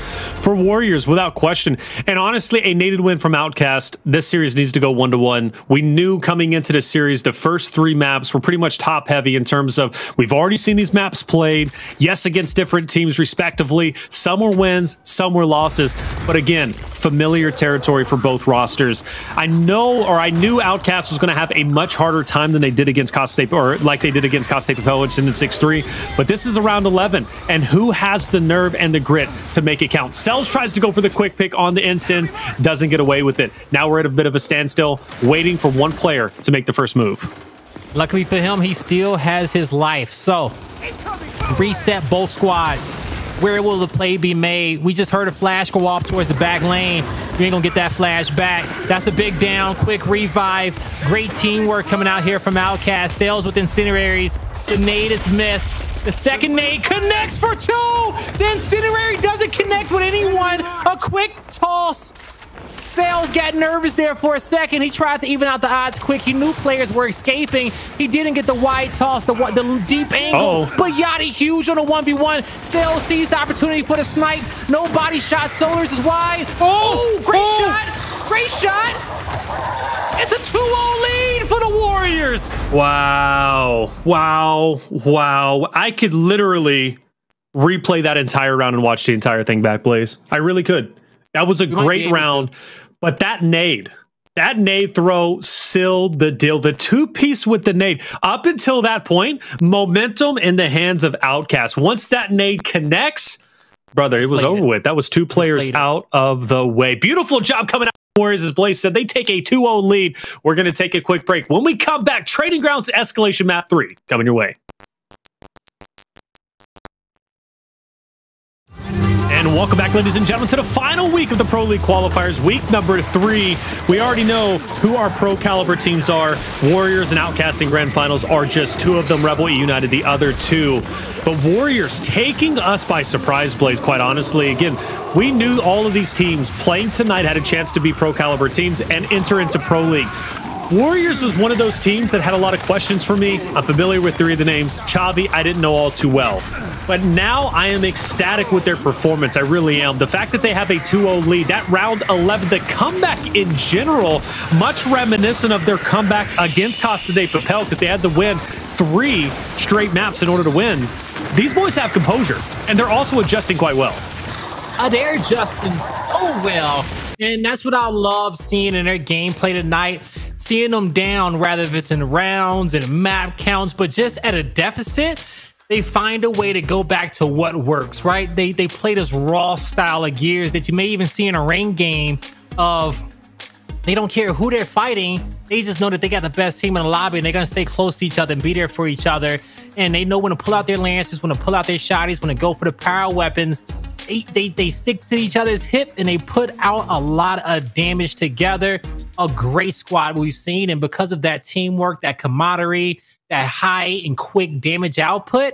for Warriors, without question. And honestly, a needed win from Outcast. This series needs to go 1-1. We knew coming into this series, the first 3 maps were pretty much top heavy in terms of we've already seen these maps played. Yes, against different teams respectively. Some were wins, some were losses. But again, familiar territory for both rosters. I knew Outcast was going to have a much harder time than they did against Costa, or like they did against Costa Papel, which ended 6-3. But this is a round 11. And who has the nerve and the grit to make it count? Cellz tries to go for the quick pick on the ensigns, doesn't get away with it. Now we're at a bit of a standstill, waiting for one player to make the first move. Luckily for him, he still has his life. So, reset both squads. Where will the play be made? We just heard a flash go off towards the back lane. You ain't gonna get that flash back. That's a big down, quick revive. Great teamwork coming out here from Outcast. Cellz with incendiaries. The nade is missed. The second nade connects for 2. The incendiary doesn't connect with anyone. A quick toss. Cellz got nervous there for a second. He tried to even out the odds quick. He knew players were escaping. He didn't get the wide toss, the deep angle. But Yachty huge on a 1v1. Cellz sees the opportunity for the snipe. No body shot. Solars is wide. Great shot. Great shot. It's a 2-0 lead for the Warriors. Wow. Wow. Wow. I could literally replay that entire round and watch the entire thing back, Blaze. I really could. That was a great round. But that nade throw sealed the deal. The 2-piece with the nade. Up until that point, momentum in the hands of Outcast. Once that nade connects, brother, it was over with. That was 2 players out of the way. Beautiful job coming out. Warriors, as Blaze said, they take a 2-0 lead. We're going to take a quick break. When we come back, Trading Grounds Escalation Map 3 coming your way. And welcome back, ladies and gentlemen, to the final week of the Pro League Qualifiers, week number 3. We already know who our pro caliber teams are. Warriors and Outcast in Grand Finals are just 2 of them. Rebel eUnited, the other 2. But Warriors taking us by surprise, Blaze, quite honestly. Again, we knew all of these teams playing tonight had a chance to be pro caliber teams and enter into Pro League. Warriors was one of those teams that had a lot of questions for me. I'm familiar with 3 of the names. Chavi, I didn't know all too well. But now I am ecstatic with their performance. I really am. The fact that they have a 2-0 lead, that round 11, the comeback in general, much reminiscent of their comeback against Costa de Papel because they had to win 3 straight maps in order to win. these boys have composure, and they're also adjusting quite well. They're adjusting so well. And that's what I love seeing in their gameplay tonight. Seeing them down, rather if it's in rounds and map counts, but just at a deficit, they find a way to go back to what works, right? They play this raw style of gears that you may even see in a ranked game of they don't care who they're fighting. They just know that they got the best team in the lobby and they're going to stay close to each other and be there for each other. And they know when to pull out their lances, when to pull out their shotties, when to go for the power weapons. They stick to each other's hip and they put out a lot of damage together. A great squad we've seen. And because of that teamwork, that camaraderie, that high and quick damage output,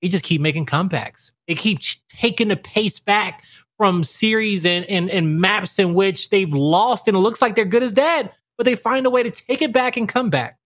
they just keep making comebacks. They keep taking the pace back from series and maps in which they've lost and it looks like they're good as dead, but they find a way to take it back and come back.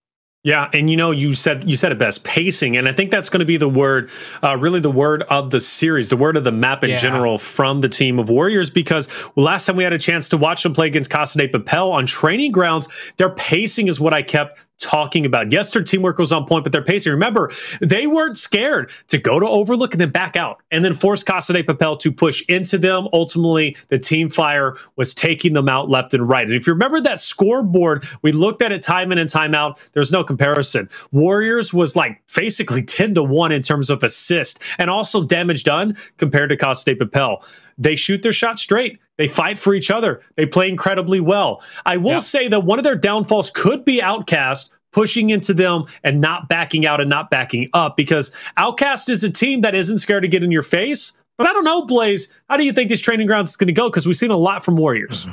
Yeah, and you said it best, pacing, and I think that's going to be the word, really the word of the series, the word of the map in general from the team of Warriors, because last time we had a chance to watch them play against Casa de Papel on training grounds, their pacing is what I kept talking about. Yes, their teamwork was on point, but their pacing, remember, they weren't scared to go to Overlook and then back out and then force Casa de Papel to push into them. Ultimately, the team fire was taking them out left and right. And if you remember that scoreboard, we looked at it time in and time out. There's no comparison. Warriors was like basically 10-1 in terms of assist and also damage done compared to Casa de Papel. They shoot their shot straight. They fight for each other. They play incredibly well. I will say that one of their downfalls could be Outcast pushing into them and not backing out and not backing up, because Outcast is a team that isn't scared to get in your face. But I don't know, Blaze, how do you think this training ground is going to go? Because we've seen a lot from Warriors.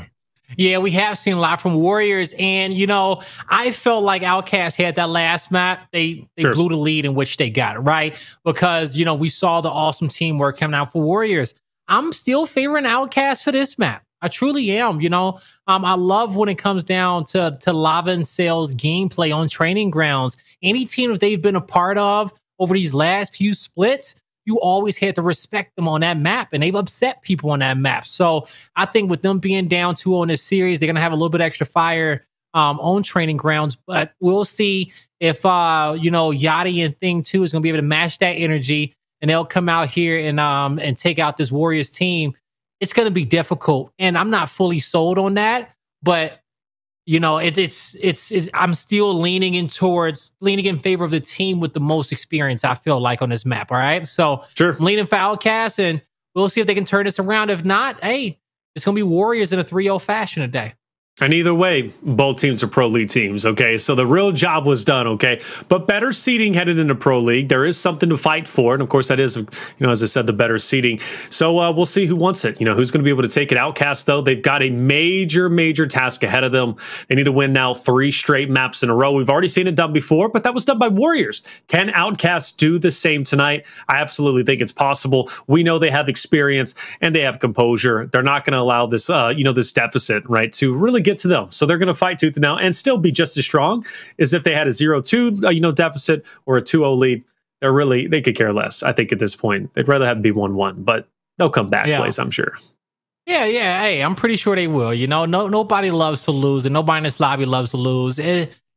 Yeah, we have seen a lot from Warriors. And, you know, I felt like Outcast had that last map. They blew the lead in which they got, right? Because, you know, we saw the awesome teamwork coming out for Warriors. I'm still favoring Outcast for this map. I truly am. You know, I love when it comes down to Lava and Cellz gameplay on training grounds. Any team that they've been a part of over these last few splits, you always had to respect them on that map, and they've upset people on that map. So I think with them being down 2 on this series, they're going to have a little bit extra fire on training grounds. But we'll see if, you know, Yachty and Thing 2 is going to be able to match that energy, and they'll come out here and take out this Warriors team. It's going to be difficult, and I'm not fully sold on that. But you know, it's I'm still leaning in favor of the team with the most experience, I feel like, on this map. All right, so I'm leaning for Outcast, and we'll see if they can turn this around. If not, hey, it's going to be Warriors in a 3-0 fashion today. And either way, both teams are Pro League teams, okay? So the real job was done, okay? But better seeding headed into Pro League. There is something to fight for. And, of course, that is, you know, as I said, the better seeding. So we'll see who wants it. You know, who's going to be able to take it. Outcast, though, they've got a major, major task ahead of them. They need to win now 3 straight maps in a row. We've already seen it done before, but that was done by Warriors. Can Outcast do the same tonight? I absolutely think it's possible. We know they have experience and they have composure. They're not going to allow this, you know, this deficit, right, to really get to them. So they're going to fight tooth and nail and still be just as strong as if they had a 0-2, you know, deficit or a 2-0 lead. They could care less. I think at this point, they'd rather have it be 1-1, but they'll come back, Blaze, I'm sure. Yeah. Hey, I'm pretty sure they will. You know, nobody loves to lose, and nobody in this lobby loves to lose.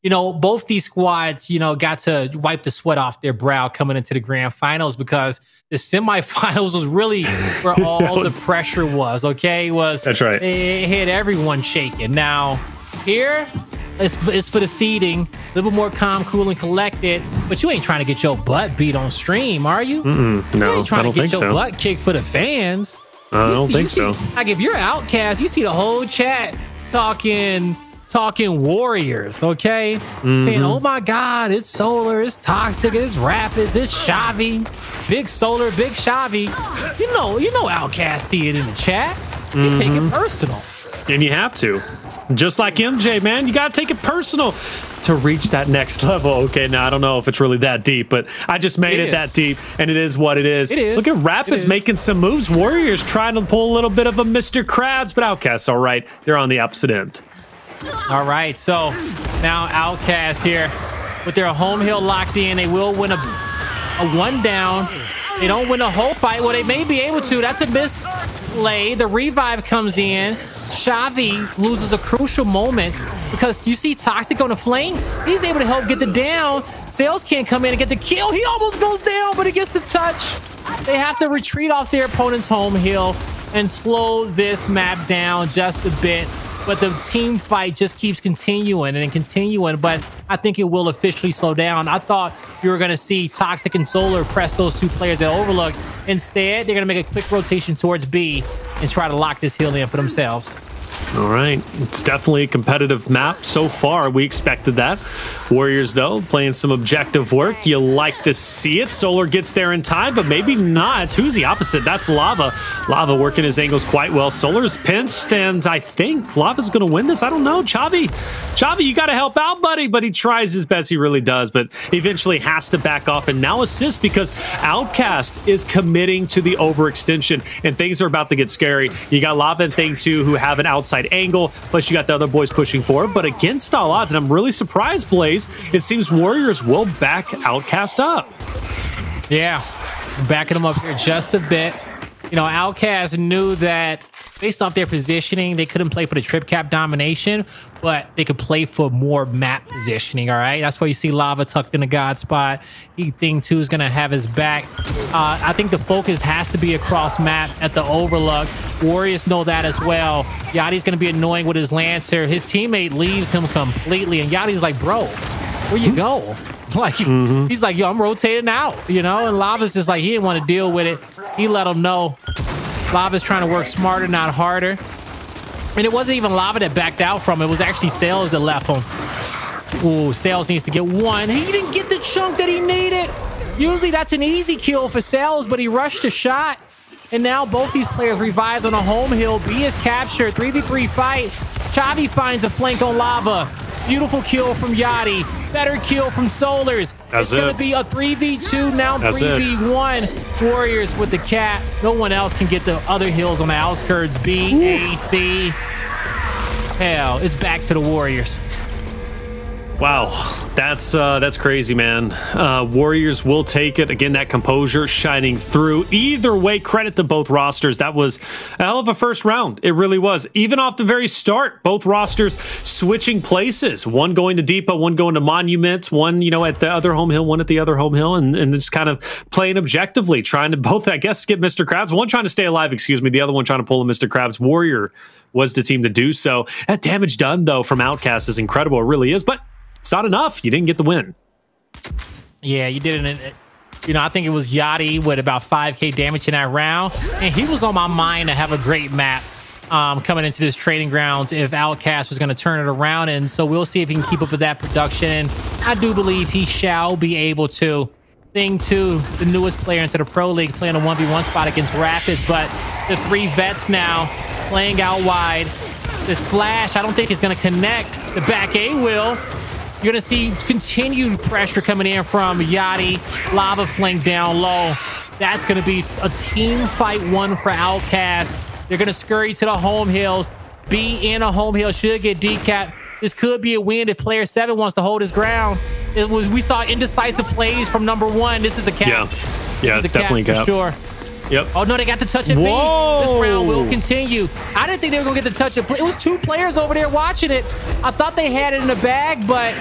You know, both these squads, you know, got to wipe the sweat off their brow coming into the grand finals, because the semifinals was really where all the pressure was, okay? That's right. It had everyone shaking. Now, here, it's for the seeding, a little more calm, cool, and collected, but you ain't trying to get your butt beat on stream, are you? No, you ain't trying I don't to get think your so. butt kicked for the fans. I don't think so. Like, if you're Outcast, you see the whole chat talking Warriors, okay? Saying, oh my God, it's Solar, it's Toxiq, it's Rapidz, it's Chavi, Big Solar, Big Chavi. You know Outcast see it in the chat. They take it personal. And you have to. Just like MJ, man, you got to take it personal to reach that next level. Okay, now I don't know if it's really that deep, but I just made it that deep, and it is what it is. Look at Rapidz making some moves. Warriors trying to pull a little bit of a Mr. Krabs, but Outcast's all right. They're on the opposite end. All right, so now Outcast here with their home hill locked in. They will win a 1 down. They don't win the whole fight. Well, they may be able to. That's a mislay. The revive comes in. Chavi loses a crucial moment because you see Toxiq on the flank. He's able to help get the down. Cellz can't come in and get the kill. He almost goes down, but he gets the touch. They have to retreat off their opponent's home hill and slow this map down just a bit. But the team fight just keeps continuing and continuing. But I think it will officially slow down. I thought you were going to see Toxiq and Solar press those two players at Overlook. Instead, they're going to make a quick rotation towards B and try to lock this hill in for themselves. All right. It's definitely a competitive map so far. We expected that. Warriors, though, playing some objective work. You like to see it. Solar gets there in time, but maybe not. Who's the opposite? That's Lava. Lava working his angles quite well. Solar's pinched, and I think Lava's going to win this. I don't know. Chavi, you got to help out, buddy. But he tries his best. He really does, but eventually has to back off and now assist because Outcast is committing to the overextension, and things are about to get scary. You got Lava and Thing 2 who have an outside angle, plus you got the other boys pushing forward, but against all odds, and I'm really surprised, Blaze, it seems Warriors will back Outcast up. Yeah, backing them up here just a bit. You know, Outcast knew that based off their positioning, they couldn't play for the trip cap domination, but they could play for more map positioning, all right? That's why you see Lava tucked in the God spot. Thing 2 is going to have his back. I think the focus has to be across map at the Overlook. Warriors know that as well. Yachty's going to be annoying with his Lancer. His teammate leaves him completely, and Yachty's like, bro, where you go? Like, he's like, yo, I'm rotating out, you know? And Lava's just like, he didn't want to deal with it. He let him know. Lava's trying to work smarter, not harder. And it wasn't even Lava that backed out from it. It was actually Cellz that left him. Ooh, Cellz needs to get one. He didn't get the chunk that he needed. Usually that's an easy kill for Cellz, but he rushed a shot. And now both these players revived on a home hill. B is captured. 3v3 fight. Chavi finds a flank on Lava. Beautiful kill from Yachty. Better kill from Solars. It's going to be a 3v2, now 3v1. Warriors with the cat. No one else can get the other hills on the outskirts. B, A, C. Hell, it's back to the Warriors. Wow, that's crazy, man. Warriors will take it. Again, that composure shining through. Either way, credit to both rosters. That was a hell of a first round. It really was. Even off the very start, both rosters switching places. One going to Depot, one going to Monuments, one, you know, at the other home hill, one at the other home hill, and just kind of playing objectively, trying to both, I guess, get Mr. Krabs. One trying to stay alive, excuse me. The other one trying to pull a Mr. Krabs. Warrior was the team to do so. That damage done, though, from Outcast is incredible. It really is, but it's not enough. You didn't get the win. Yeah, you didn't. You know, I think it was Yachty with about 5k damage in that round. And he was on my mind to have a great map coming into this training grounds if Outcast was going to turn it around. And so we'll see if he can keep up with that production. I do believe he shall be able to. Thing 2, the newest player into the Pro League, playing a 1v1 spot against Rapidz. But the 3 vets now playing out wide. The flash, I don't think is going to connect. The back A will. You're going to see continued pressure coming in from Yachty. Lava flank down low. That's going to be a team fight one for Outcast. They're going to scurry to the home hills. B in a home hill should get decapped. This could be a win if player 7 wants to hold his ground. We saw indecisive plays from number 1. This is a cap. Yeah, it's definitely a cap. For sure. Yep. Oh, no, they got the touch at B. This round will continue. I didn't think they were going to get the touch at B. It was 2 players over there watching it. I thought they had it in the bag, but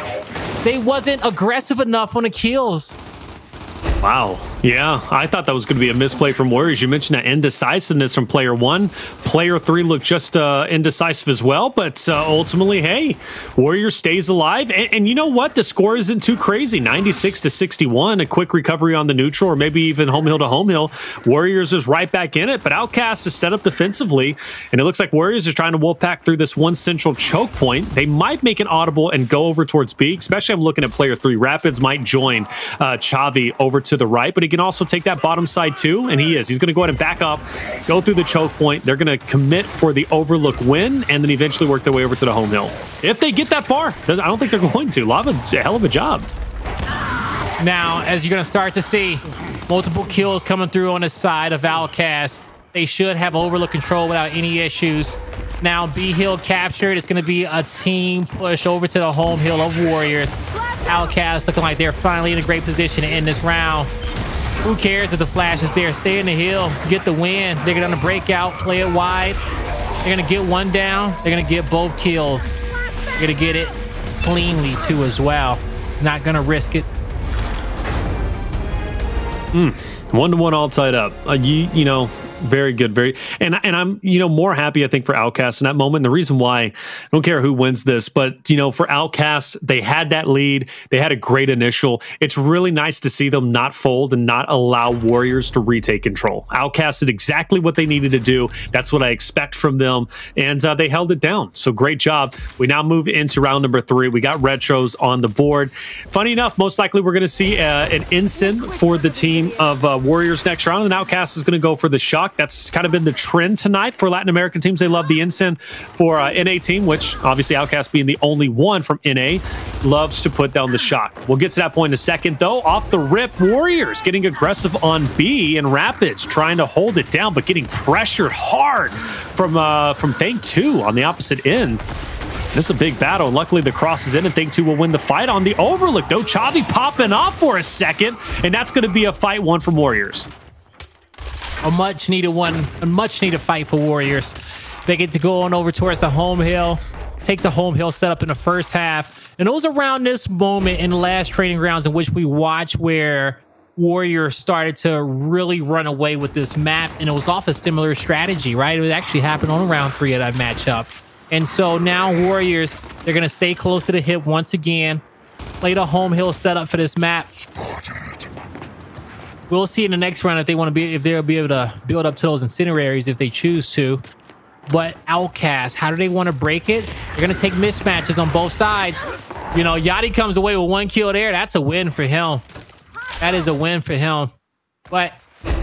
they wasn't aggressive enough on the kills. Wow. Yeah, I thought that was going to be a misplay from Warriors. You mentioned that indecisiveness from player 1. Player 3 looked just indecisive as well, but ultimately, hey, Warriors stays alive. And you know what? The score isn't too crazy. 96-61, a quick recovery on the neutral, or maybe even home hill to home hill. Warriors is right back in it, but Outcast is set up defensively, and it looks like Warriors is trying to wolf pack through this one central choke point. They might make an audible and go over towards B, especially I'm looking at player 3. Rapidz might join Chavi over to the right, but he can also take that bottom side too, and he's going to go ahead and back up, go through the choke point. They're going to commit for the Overlook win, and then eventually work their way over to the home hill. If they get that far, I don't think they're going to. Lava, a hell of a job. Now, as you're going to start to see, multiple kills coming through on the side of Outcast. They should have Overlook control without any issues. Now, B hill captured. It's going to be a team push over to the home hill of Warriors. Outcast looking like they're finally in a great position to end this round. Who cares if the flash is there? Stay in the hill, get the win. They're going to break out, play it wide. They're going to get one down. They're going to get both kills. You're gonna get it cleanly too as well. Not gonna risk it. 1-1 all tied up. You know, very good, and I'm more happy I think for Outcast in that moment. And the reason why, I don't care who wins this, but for Outcast, they had that lead, they had a great initial. It's really nice to see them not fold and not allow Warriors to retake control. Outcast did exactly what they needed to do. That's what I expect from them, and they held it down. So great job. We now move into round number 3. We got retros on the board. Funny enough, most likely we're going to see an ensign for the team of Warriors next round, and Outcast is going to go for the shock. That's kind of been the trend tonight for Latin American teams. They love the ensign. For NA team, which obviously Outcast being the only one from NA, loves to put down the shock. We'll get to that point in a second, though. Off the rip, Warriors getting aggressive on B, and Rapidz trying to hold it down, but getting pressured hard from Thing 2 on the opposite end. This is a big battle. Luckily, the cross is in, and Thing 2 will win the fight on the overlook, though. Chavi popping off for a second, and that's going to be a fight one from Warriors. A much needed one, a much needed fight for Warriors. They get to go on over towards the home hill, take the home hill setup in the first half. And it was around this moment in the last training grounds in which we watched where Warriors started to really run away with this map. And it was off a similar strategy, right? It actually happened on round 3 of that matchup. And so now Warriors, they're going to stay close to the hip once again, play the home hill setup for this map. We'll see in the next round if they'll be able to build up to those incineraries if they choose to. But Outcast, how do they want to break it? They're going to take mismatches on both sides. Yachty comes away with 1 kill there. That's a win for him. That is a win for him. But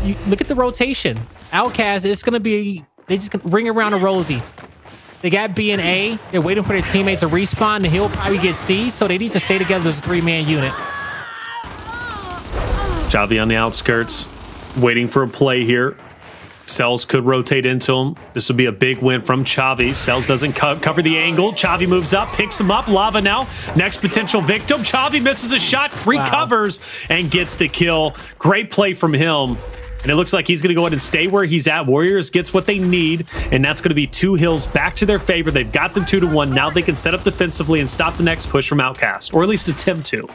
you look at the rotation. Outcast, it's going to be, they just ring around a Rosie. They got B and A. They're waiting for their teammates to respawn, and he'll probably get C. So they need to stay together as a 3-man unit. Chavi on the outskirts, waiting for a play here. Cellz could rotate into him. This would be a big win from Chavi. Cellz doesn't cover the angle. Chavi moves up, picks him up. Lava now, next potential victim. Chavi misses a shot, recovers, and gets the kill. Great play from him. And it looks like he's going to go ahead and stay where he's at. Warriors gets what they need, and that's going to be 2 hills back to their favor. They've got them 2-1. Now they can set up defensively and stop the next push from Outcast, or at least attempt to.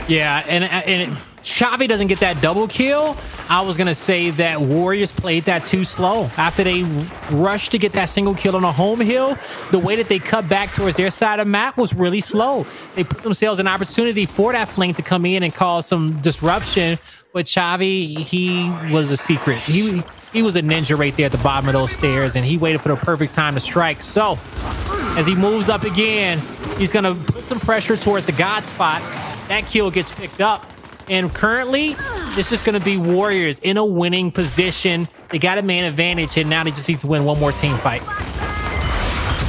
Yeah, and Chavi doesn't get that double kill. I was going to say that Warriors played that too slow. After they rushed to get that single kill on a home hill, the way that they cut back towards their side of the map was really slow. They put themselves an opportunity for that flank to come in and cause some disruption. But Chavi, he was a secret. He was a ninja right there at the bottom of those stairs, and he waited for the perfect time to strike. So as he moves up again, he's going to put some pressure towards the God spot. That kill gets picked up. And currently, it's just going to be Warriors in a winning position. They got a man advantage, and now they just need to win one more team fight.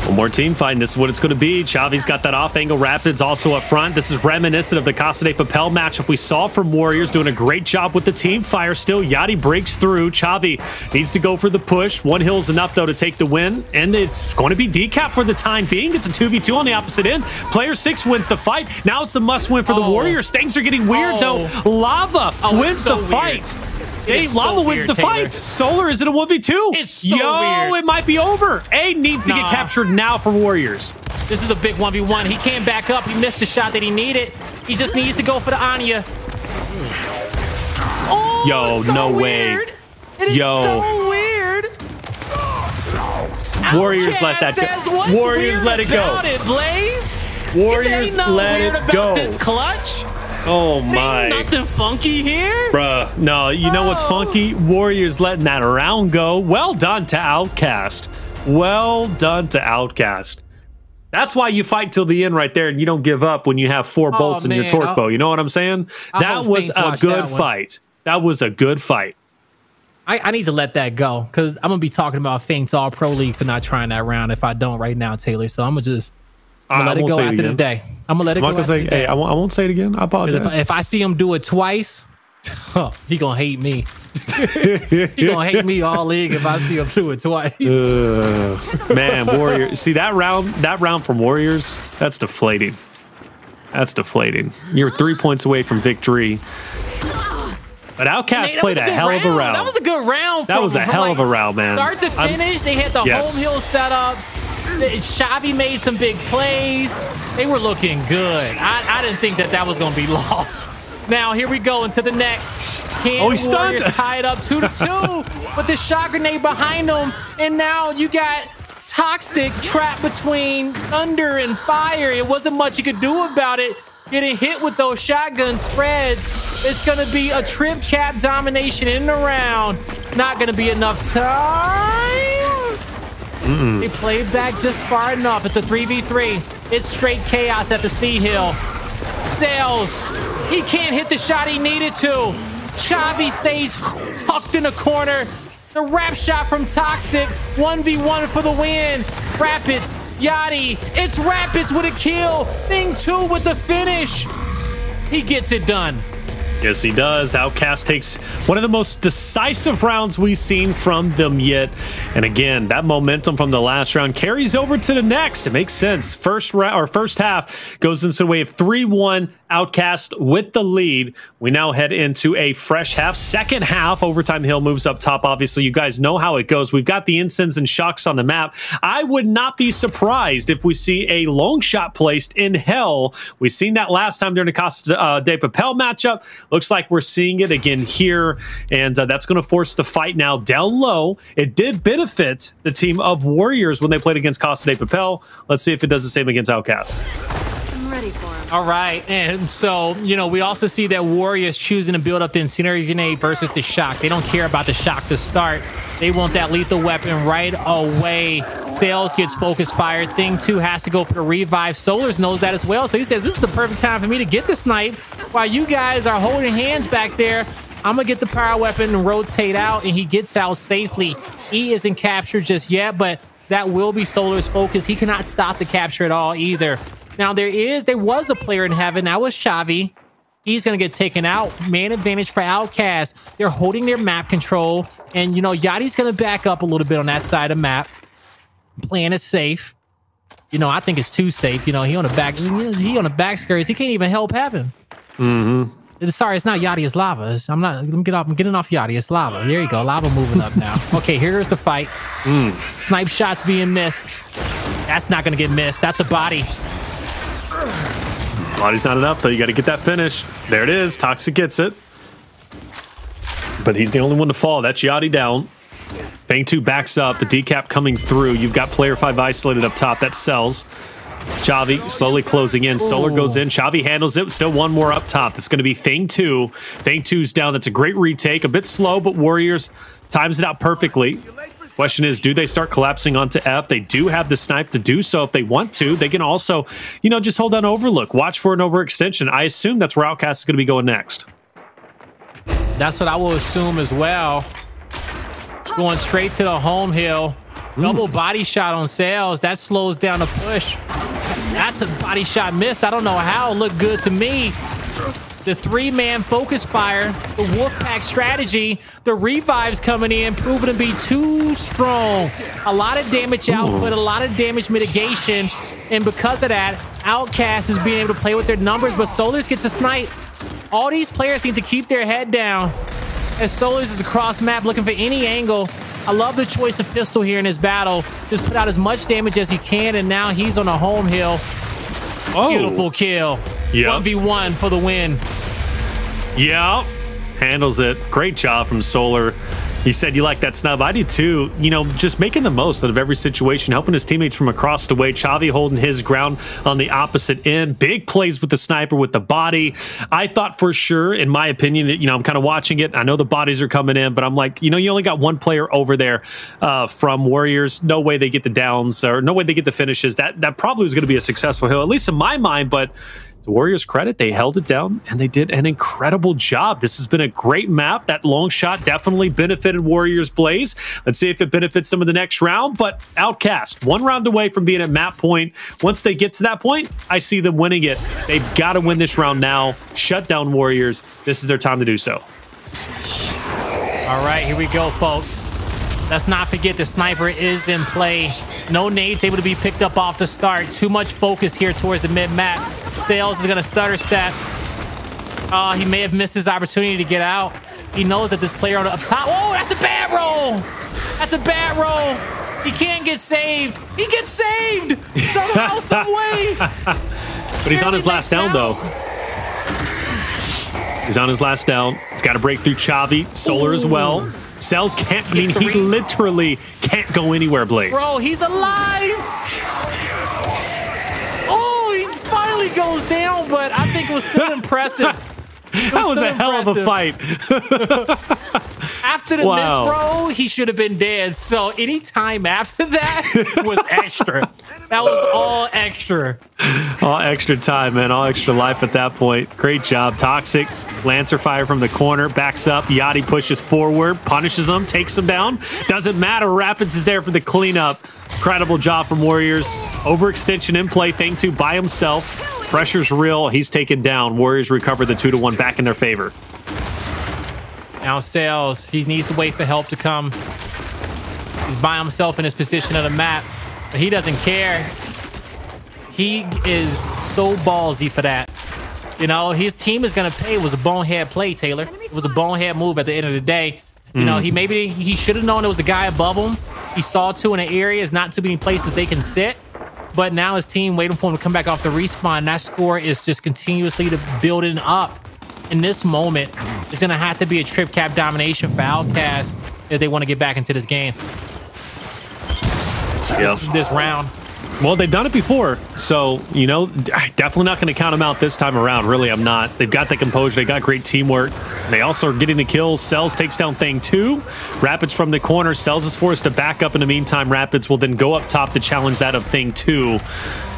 One more team fight, and this is what it's going to be. Chavi's got that off-angle Rapidz also up front. This is reminiscent of the Casa de Papel matchup we saw from Warriors, doing a great job with the team fire still. Yachty breaks through. Chavi needs to go for the push. 1 hill is enough, though, to take the win, and it's going to be decap for the time being. It's a 2v2 on the opposite end. Player 6 wins the fight. Now it's a must-win for the Warriors. Things are getting weird, though. Lava wins the fight. Lava wins the fight. Solar is in a 1v2. It's so weird. It might be over. A needs to get captured now for Warriors. This is a big 1v1. He came back up. He missed the shot that he needed. He just needs to go for the Anya. Oh, yo, no way. It is so weird. Warriors let that go. Warriors let it go. Blaze? Warriors let it go. This clutch? Oh my. Ain't nothing funky here? Bruh, no, you know what's funky? Warriors letting that round go. Well done to Outcast. Well done to Outcast. That's why you fight till the end right there, and you don't give up when you have 4 bolts in your torque bow. You know what I'm saying? That was a good fight. That was a good fight. I need to let that go, because I'm going to be talking about Feints All Pro League for not trying that round if I don't right now, Taylor. So I'm going to just... let it go after the day. I'm gonna let it go. Hey, I won't say it again. I apologize. If I see him do it twice, he gonna hate me. He gonna hate me all league if I see him do it twice. Man, Warriors. See that round from Warriors. That's deflating. That's deflating. You're 3 points away from victory. But Outcast played a hell of a round. That was a good round. That was a hell of a round, man. Start to finish, they hit the home hill setups. Xavi made some big plays. They were looking good. I didn't think that was going to be lost. Now, here we go into the next. He's stunned. Tied up 2-2 with the shot grenade behind them. And now you got Toxiq trapped between thunder and fire. It wasn't much you could do about it. Getting hit with those shotgun spreads. It's going to be a trip cap domination in the round. Not going to be enough time. They played back just far enough. It's a 3v3. It's straight chaos at the Sea Hill. Cellz, he can't hit the shot he needed to. Chavi stays tucked in a corner. The wrap shot from Toxiq. 1v1 for the win. Rapidz, Yachty. It's Rapidz with a kill. Thing 2 with the finish. He gets it done. Yes, he does. Outcast takes one of the most decisive rounds we've seen from them yet. And again, that momentum from the last round carries over to the next. It makes sense. First half goes into the way of 3-1. Outcast with the lead. We now head into a fresh half. Second half, Overtime Hill moves up top. Obviously, you guys know how it goes. We've got the Ensigns and Shocks on the map. I would not be surprised if we see a long shot placed in Hell. We've seen that last time during the Costa de Papel matchup. Looks like we're seeing it again here, and that's going to force the fight now down low. It did benefit the team of Warriors when they played against Costa de Papel. Let's see if it does the same against Outcast. Ready for him. All right, and so, you know, we also see that Warriors choosing to build up the Incendiary Grenade versus the Shock. They don't care about the Shock to start. They want that lethal weapon right away. Cellz gets focus fired. Thing 2 has to go for the revive. Solars knows that as well, so he says, this is the perfect time for me to get the snipe. While you guys are holding hands back there, I'm going to get the power weapon and rotate out, and he gets out safely. He isn't captured just yet, but that will be Solar's focus. He cannot stop the capture at all either. Now, there was a player in heaven. That was Chavi. He's going to get taken out. Man advantage for Outcast. They're holding their map control. And, you know, Yachty's going to back up a little bit on that side of map. Playing it safe. You know, I think it's too safe. You know, he on the back scurries. He can't even help heaven. Sorry, it's not Yachty, it's Lava. I'm getting off Yachty, it's Lava. There you go, Lava moving up now. Okay, here's the fight. Snipe shots being missed. That's not going to get missed. That's a body. Body's not enough, though. You got to get that finish. There it is. Toxiq gets it. But he's the only one to fall. That's Yachty down. Thing 2 backs up. The decap coming through. You've got player 5 isolated up top. That's Cellz. Chavi slowly closing in. Solar goes in. Chavi handles it. Still one more up top. That's going to be Thing 2. Thing 2's down. That's a great retake. A bit slow, but Warriors times it out perfectly. Question is, do they start collapsing onto F? They do have the snipe to do so if they want to. They can also, you know, just hold on Overlook. Watch for an overextension. I assume that's where Outcast is going to be going next. That's what I will assume as well. Going straight to the home hill. Double body shot on Cellz. That slows down the push. That's a body shot missed. I don't know how. It looked good to me. The 3-man focus fire, the Wolfpack strategy, the revives coming in, proving to be too strong. A lot of damage output, a lot of damage mitigation, and because of that, Outcast is being able to play with their numbers, but Solars gets a snipe. All these players need to keep their head down as Solars is across map looking for any angle. I love the choice of pistol here in this battle. Just put out as much damage as you can, and now he's on a home hill. Beautiful kill. 1v1 for the win. Yeah, handles it. Great job from Solar. He said you like that snub. I do too. You know, just making the most out of every situation, helping his teammates from across the way. Chavi holding his ground on the opposite end. Big plays with the sniper, with the body. I thought for sure, in my opinion, you know, I'm kind of watching it. I know the bodies are coming in, but I'm like, you know, you only got one player over there from Warriors. No way they get the downs, or no way they get the finishes. That probably was going to be a successful hill, at least in my mind, but to Warriors' credit, they held it down, and they did an incredible job. This has been a great map. That long shot definitely benefited Warriors' Blaze. Let's see if it benefits them in the next round, but Outcast, one round away from being at map point. Once they get to that point, I see them winning it. They've got to win this round now. Shut down Warriors. This is their time to do so. All right, here we go, folks. Let's not forget the sniper is in play. No nades able to be picked up off the start. Too much focus here towards the mid-map. Cellz is going to stutter step. Oh, he may have missed his opportunity to get out. He knows that this player on the up top. Oh, that's a bad roll. That's a bad roll. He can't get saved. He gets saved somehow, some way. But he's on his last down, though. He's on his last down. He's got to break through Chavi. Solar as well. Cellz can't, I mean, he literally can't go anywhere, Blaze. Bro, he's alive. Oh, he finally goes down, but I think it was still impressive. That was a hell of a fight. After the miss, bro, he should have been dead. So any time after that was extra. That was all extra. All extra time, man. All extra life at that point. Great job. Toxiq. Lancer fire from the corner. Backs up. Yachty pushes forward. Punishes him. Takes him down. Doesn't matter. Rapidz is there for the cleanup. Incredible job from Warriors. Overextension in play. Thing 2 by himself. Pressure's real. He's taken down. Warriors recover the 2-1 back in their favor. Now Cellz, he needs to wait for help to come. He's by himself in his position of the map, but he doesn't care. He is so ballsy for that. You know, his team is going to pay. It was a bonehead play, Taylor. It was a bonehead move at the end of the day. You know, he should have known there was a guy above him. He saw 2 in the areas, not too many places they can sit. But now his team waiting for him to come back off the respawn. That score is just continuously building up. In this moment, it's going to have to be a trip cap domination for Outcast if they want to get back into this game. This round. Well, they've done it before, so, you know, definitely not going to count them out this time around. Really, I'm not. They've got the composure. They got great teamwork. They also are getting the kills. Cellz takes down Thing 2. Rapidz from the corner. Cellz is forced to back up in the meantime. Rapidz will then go up top to challenge that of Thing 2.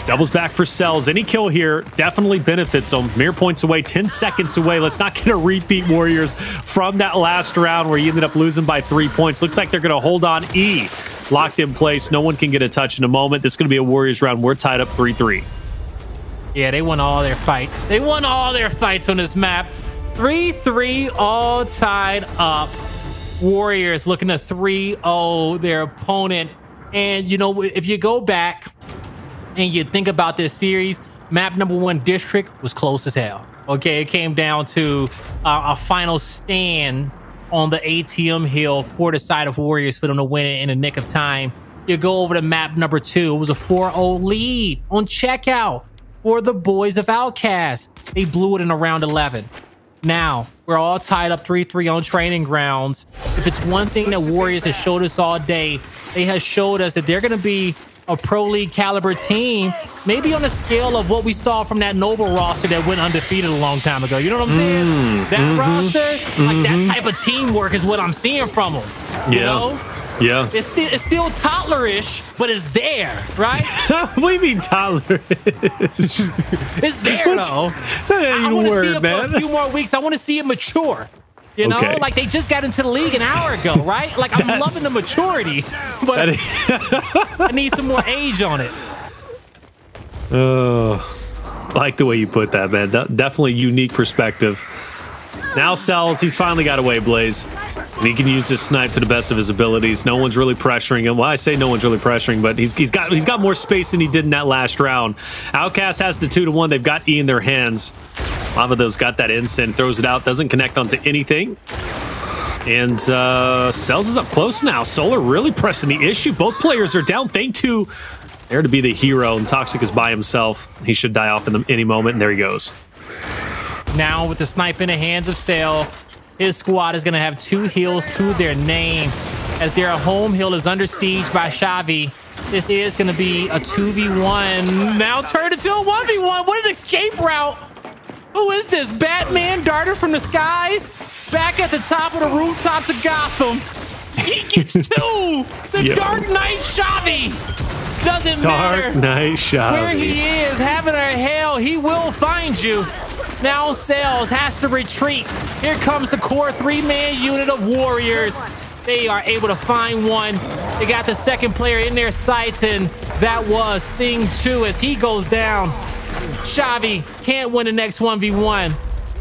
Doubles back for Cellz. Any kill here definitely benefits them. Mere points away, 10 seconds away. Let's not get a repeat, Warriors, from that last round where you ended up losing by 3 points. Looks like they're going to hold on. E locked in place. No one can get a touch in a moment. This is going to be a Warriors round. We're tied up 3-3. Yeah, they won all their fights. They won all their fights on this map. 3-3, all tied up. Warriors looking to 3-0 their opponent. And, you know, if you go back and you think about this series, map number 1 district was close as hell. Okay, it came down to a final stand on the ATM hill for the side of Warriors for them to win it in the nick of time. You go over to map number 2. It was a 4-0 lead on checkout for the boys of Outcast. They blew it in around 11. Now, we're all tied up 3-3 on training grounds. If it's one thing that Warriors has showed us all day, they have showed us that they're going to be a pro league caliber team, maybe on the scale of what we saw from that Noble roster that went undefeated a long time ago. You know what I'm saying? That roster, like that type of teamwork is what I'm seeing from them. You know? Yeah. It's still toddlerish, but it's there, right? What do you mean toddlerish? It's there, though. I want to see it for a few more weeks. I want to see it mature. You know, like they just got into the league an hour ago, right? Like I'm loving the maturity, but I need some more age on it. I like the way you put that, man. Definitely unique perspective. Now Cellz, he's finally got away, Blaze. And he can use this snipe to the best of his abilities. No one's really pressuring him. Well, I say no one's really pressuring, but he's got more space than he did in that last round. Outcast has the 2-1. They've got E in their hands. Lavados got that instant, throws it out, doesn't connect onto anything. And Cellz is up close now. Solar really pressing the issue. Both players are down. Thing 2 there to be the hero, and Toxiq is by himself. He should die off in any moment, and there he goes. Now with the snipe in the hands of Cellz, his squad is going to have 2 heals to their name. As their home hill is under siege by Chavi, this is going to be a 2v1. Now turned into a 1v1. What an escape route. Who is this? Batman darter from the skies? Back at the top of the rooftops of Gotham. He gets 2. The Dark Knight Chavi. Doesn't matter. Dark Knight Chavi. Where he is, heaven or hell, he will find you. Now Cellz has to retreat. Here comes the core 3-man unit of Warriors. They are able to find one. They got the second player in their sights, and that was Thing 2 as he goes down. Chavi can't win the next 1v1,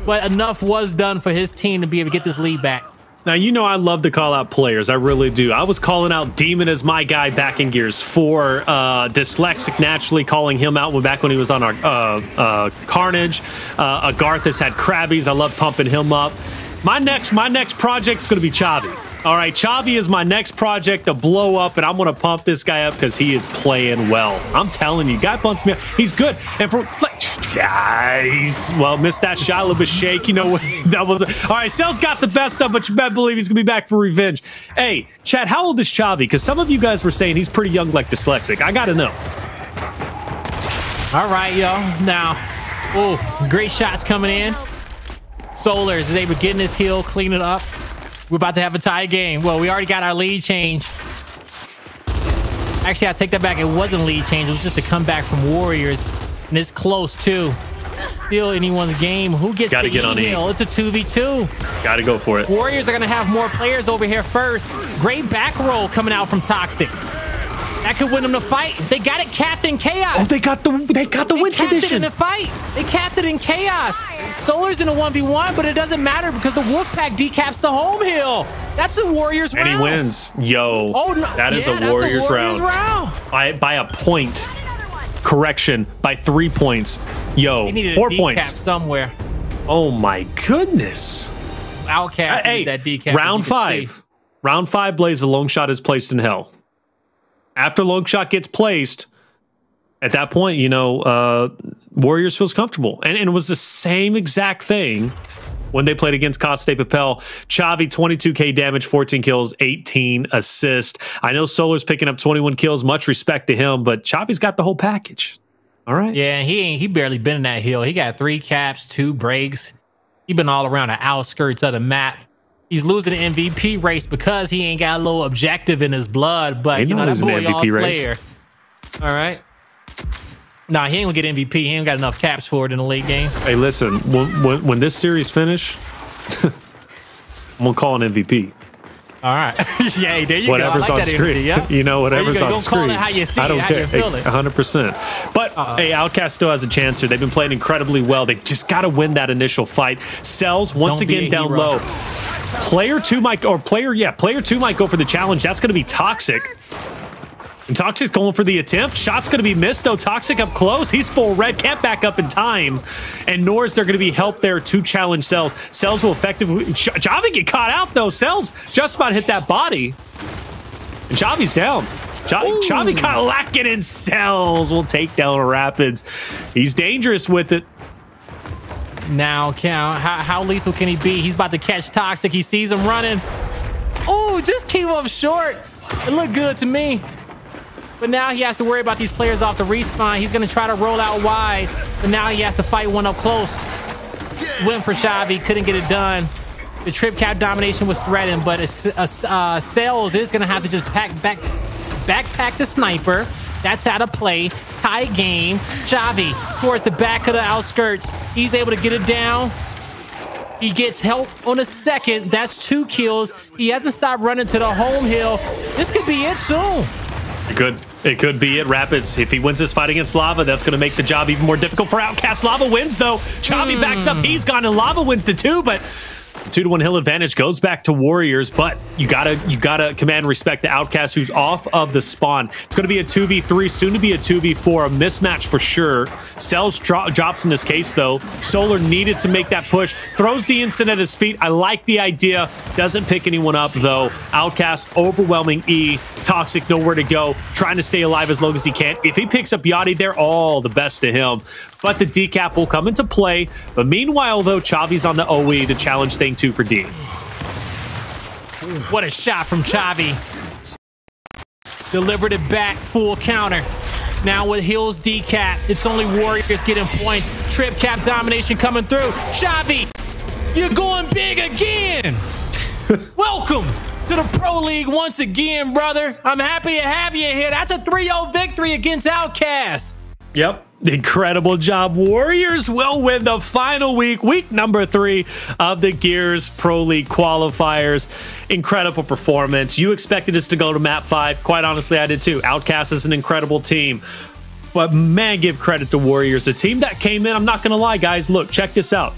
but enough was done for his team to be able to get this lead back. Now, you know I love to call out players. I really do. I was calling out Demon as my guy back in Gears 4. Dyslexic, naturally calling him out back when he was on our Carnage. Agarthus had Krabbies. I love pumping him up. My next project's going to be Chavi. All right, Chavi is my next project to blow up, and I'm going to pump this guy up because he is playing well. I'm telling you, guy bumps me up. He's good. And for well, missed that shot, a little bit shake, you know. Doubles. All right, Cellz got the best of, but you better believe he's going to be back for revenge. Hey, Chad, how old is Chavi? Because some of you guys were saying he's pretty young, like dyslexic. I got to know. All right, yo. Now, oh, great shots coming in. Solar is able to get in this hill, clean it up. We're about to have a tie game. Well, we already got our lead change. Actually, I take that back. It wasn't a lead change. It was just a comeback from Warriors. And it's close, too. Still anyone's game. Who gets Gotta get on hill? It's a 2v2. Gotta go for it. Warriors are going to have more players over here first. Great back roll coming out from Toxiq. That could win them the fight. They got it capped in chaos. Oh, they got the win condition. In the fight. They capped it in chaos. Solar's in a 1v1, but it doesn't matter because the Wolfpack decaps the home hill. That's a Warriors round. And he wins. Yo, oh, no. that is a Warriors round. By a point. Correction, by 3 points. Yo, 4 points. Somewhere. Oh my goodness. Outcast. Hey, that decap round 5. Round 5, Blaze, the long shot is placed in hell. After long shot gets placed, at that point, you know, Warriors feels comfortable. And it was the same exact thing when they played against Coste Papel. Chavi, 22k damage, 14 kills, 18 assists. I know Solar's picking up 21 kills. Much respect to him, but Chavi's got the whole package. All right. Yeah, he barely been in that hill. He got 3 caps, 2 breaks. He been all around the outskirts of the map. He's losing the MVP race because he ain't got a little objective in his blood, but you know that boy all Slayer. All right. Nah, he ain't gonna get MVP. He ain't got enough caps for it in the late game. Hey, listen, when this series finish, I'm gonna call an MVP. All right. Yeah, there you whatever's go. I like on screen. Yeah. You know, whatever's on screen. Call it how you see I don't care. 100%. But hey, Outcast still has a chance here. They've been playing incredibly well. They just got to win that initial fight. Cellz once again down low. Player 2 might go for the challenge. That's going to be Toxiq. And Toxiq's going for the attempt. Shot's going to be missed, though. Toxiq up close. He's full red. Can't back up in time. And nor is there going to be help there to challenge Cellz. Cellz will effectively... Chavi get caught out, though. Cellz just about hit that body. And Chavi's down. Chavi kind of lacking in. Cellz will take down Rapidz. He's dangerous with it. Now, how lethal can he be? He's about to catch Toxiq. He sees him running. Oh, just came up short. It looked good to me. But now he has to worry about these players off the respawn. He's going to try to roll out wide. But now he has to fight one up close. Went for Chavi. Couldn't get it done. The trip cap domination was threatened. But Cellz is going to have to just backpack the sniper. That's how to play. Tie game. Chavi towards the back of the outskirts. He's able to get it down. He gets help on a second. That's 2 kills. He hasn't stopped running to the home hill. This could be it soon. It could be it. Rapidz, if he wins this fight against Lava, that's going to make the job even more difficult for Outcast. Lava wins, though. Chavi backs up. He's gone, and Lava wins to 2, but 2-1 hill advantage goes back to Warriors, but you gotta command and respect the Outcast who's off of the spawn. It's gonna be a 2v3, soon to be a 2v4, a mismatch for sure. Cellz drops in this case though. Solar needed to make that push, throws the instant at his feet. I like the idea, doesn't pick anyone up though. Outcast overwhelming E, Toxiq nowhere to go, trying to stay alive as long as he can. If he picks up Yachty, they're all the best to him. But the decap will come into play. But meanwhile though, Chavi's on the OE to challenge thing 2 for D. What a shot from Chavi. Delivered it back, full counter. Now with Hills decap, it's only Warriors getting points. Trip cap domination coming through. Chavi, you're going big again. Welcome to the Pro League once again, brother. I'm happy to have you here. That's a 3-0 victory against Outcast. Yep. Incredible job. Warriors will win the final week number 3 of the Gears Pro League qualifiers. Incredible performance. You expected us to go to map 5. Quite honestly, I did too. Outcast is an incredible team. But man, give credit to Warriors. A team that came in, I'm not going to lie, guys. Look, check this out.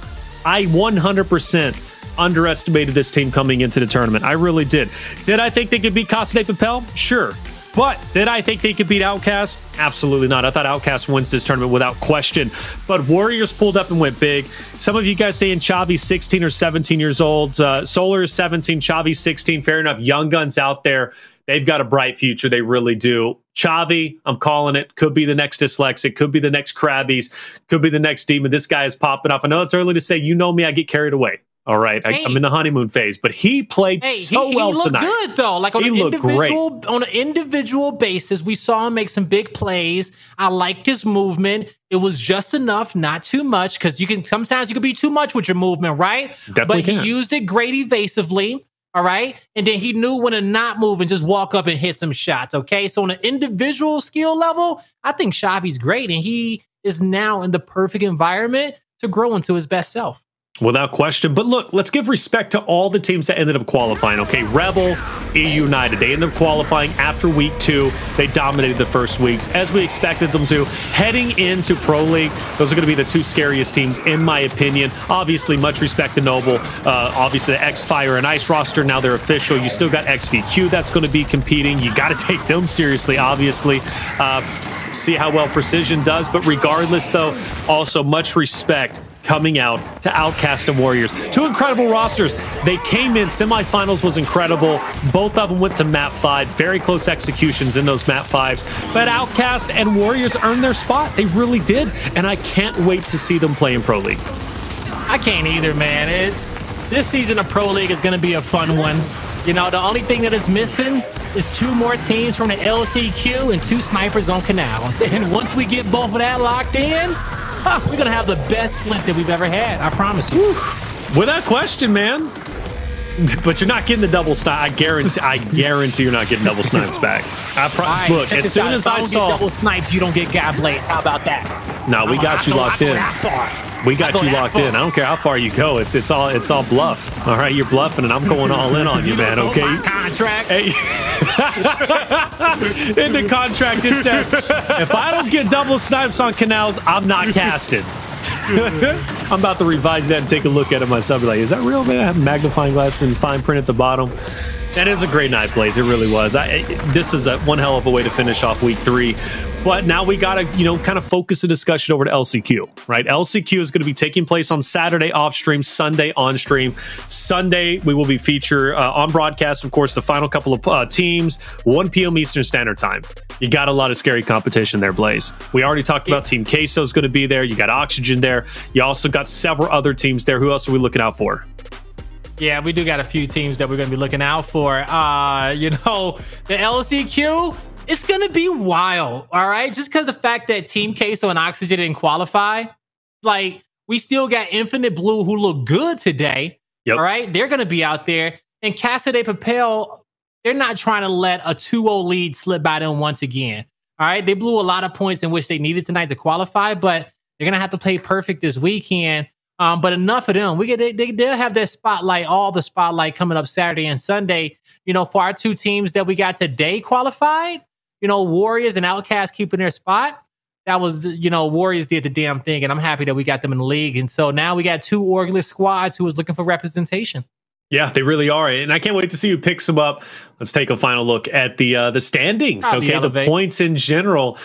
I 100% underestimated this team coming into the tournament. I really did. Did I think they could beat Coste Papel? Sure. But did I think they could beat Outcast? Absolutely not. I thought Outcast wins this tournament without question. But Warriors pulled up and went big. Some of you guys saying Chavi's 16 or 17 years old. Solar is 17, Chavi's 16. Fair enough. Young guns out there. They've got a bright future. They really do. Chavi, I'm calling it. Could be the next Dyslexic. Could be the next Krabbies. Could be the next Demon. This guy is popping off. I know it's early to say, you know me, I get carried away. All right, I'm in the honeymoon phase, but he played so well tonight. He looked good though. Like on an individual basis, we saw him make some big plays. I liked his movement. It was just enough, not too much, because sometimes you can be too much with your movement, right? Definitely but he used it great evasively. All right. And then he knew when to not move and just walk up and hit some shots. Okay. So on an individual skill level, I think Chavi's great. And he is now in the perfect environment to grow into his best self. Without question. But look, let's give respect to all the teams that ended up qualifying. Okay, Rebel, eUnited. They ended up qualifying after week 2. They dominated the first weeks, as we expected them to. Heading into Pro League, those are going to be the 2 scariest teams, in my opinion. Obviously, much respect to Noble. Obviously, the X-Fire and Ice roster, now they're official. You still got XVQ that's going to be competing. You got to take them seriously, obviously. See how well Precision does. But regardless, though, also much respect coming out to Outcast and Warriors. 2 incredible rosters. They came in, semifinals was incredible. Both of them went to map 5. Very close executions in those map 5s. But Outcast and Warriors earned their spot. They really did. And I can't wait to see them play in Pro League. I can't either, man. This season of Pro League is going to be a fun one. You know, the only thing that is missing is 2 more teams from the LCQ and 2 snipers on canals. And once we get both of that locked in, we're going to have the best split that we've ever had. I promise you. Without question, man. But you're not getting the double snipe. I guarantee you're not getting double snipes back. Look, as soon as I saw double snipes, you don't get God Blaze. How about that? No, we got you locked in. We got you locked in. I don't care how far you go. It's all bluff. All right, you're bluffing, and I'm going all in on you, man. Okay. Contract. Hey. In the contract, it says if I don't get double snipes on canals, I'm not casted. I'm about to revise that and take a look at it myself. Be like, is that real, man? I have a magnifying glass and fine print at the bottom. That is a great night, Blaze. It really was. This is one hell of a way to finish off week 3. But now we got to, kind of focus the discussion over to LCQ, right? LCQ is going to be taking place on Saturday off stream, Sunday on stream. Sunday, we will be featured on broadcast, of course, the final couple of teams, 1 p.m. Eastern Standard Time. You got a lot of scary competition there, Blaze. We already talked about Team Queso is going to be there. You got Oxygen there. You also got several other teams there. Who else are we looking out for? Yeah, we do got a few teams that we're going to be looking out for. The LCQ, it's going to be wild, all right? Just because the fact that Team Queso and Oxygen didn't qualify, like, we still got Infinite Blue who look good today, all right? They're going to be out there. And Cassidy Papel, they're not trying to let a 2-0 lead slip by them once again, all right? They blew a lot of points in which they needed tonight to qualify, but they're going to have to play perfect this weekend. But enough of them. They'll have their spotlight, all the spotlight coming up Saturday and Sunday. For our 2 teams that we got today qualified, Warriors and Outcast keeping their spot. That was, Warriors did the damn thing, and I'm happy that we got them in the league. And so now we got 2 orgless squads who is looking for representation. Yeah, they really are. And I can't wait to see who picks them up. Let's take a final look at the standings. Okay, the points in general.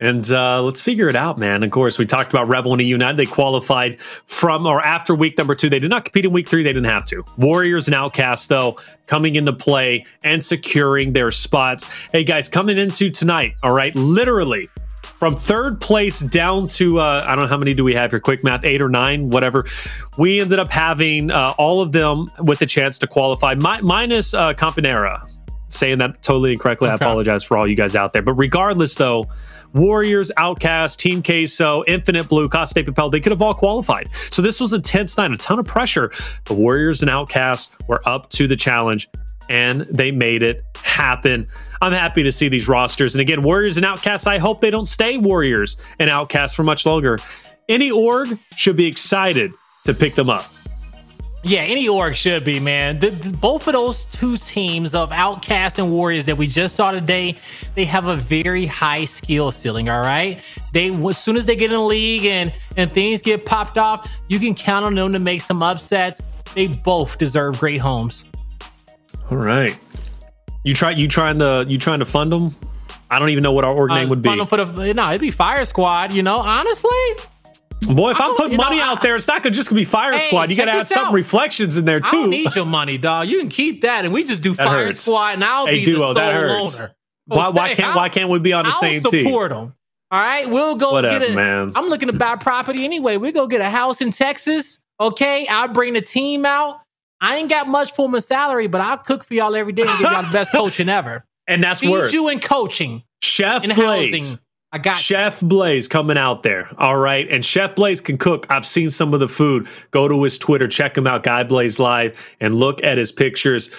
And let's figure it out, man. Of course, we talked about Rebel and eUnited. They qualified from or after week number 2. They did not compete in week 3. They didn't have to. Warriors and Outcast, though, coming into play and securing their spots. Hey, guys, coming into tonight, all right, literally from 3rd place down to, I don't know how many do we have here, quick math, 8 or 9, whatever. We ended up having all of them with a chance to qualify, minus Campanera. Saying that totally incorrectly. Okay. I apologize for all you guys out there. But regardless, though, Warriors, Outcast, Team Queso, Infinite Blue, Costa Papel, they could have all qualified. So this was a tense night, a ton of pressure. The Warriors and Outcast were up to the challenge, and they made it happen. I'm happy to see these rosters. And again, Warriors and Outcasts, I hope they don't stay Warriors and Outcasts for much longer. Any org should be excited to pick them up. Yeah, any org should be, man. Both of those 2 teams of Outcast and Warriors that we just saw today, they have a very high skill ceiling, all right? As soon as they get in the league and things get popped off, you can count on them to make some upsets. They both deserve great homes. All right. You trying to fund them? I don't even know what our org name would be. No, it'd be Fire Squad, you know, honestly. Boy, if I'm putting money out there, it's not just gonna be Fire Squad. You gotta add some reflections in there too. I don't need your money, dog. You can keep that, and we just do Fire Squad, and I'll be the sole owner. Why can't we be on the same team? I'll support them. All right, we'll go get it. Man. I'm looking to buy property anyway. We'll go get a house in Texas. Okay, I'll bring the team out. I ain't got much for my salary, but I'll cook for y'all every day and give y'all the best coaching ever. And that's Feed you in coaching, Chef in Blaze. housing. I got Chef Blaze coming out there. All right. And Chef Blaze can cook. I've seen some of the food. Go to his Twitter, check him out, Guy Blaze Live, and look at his pictures.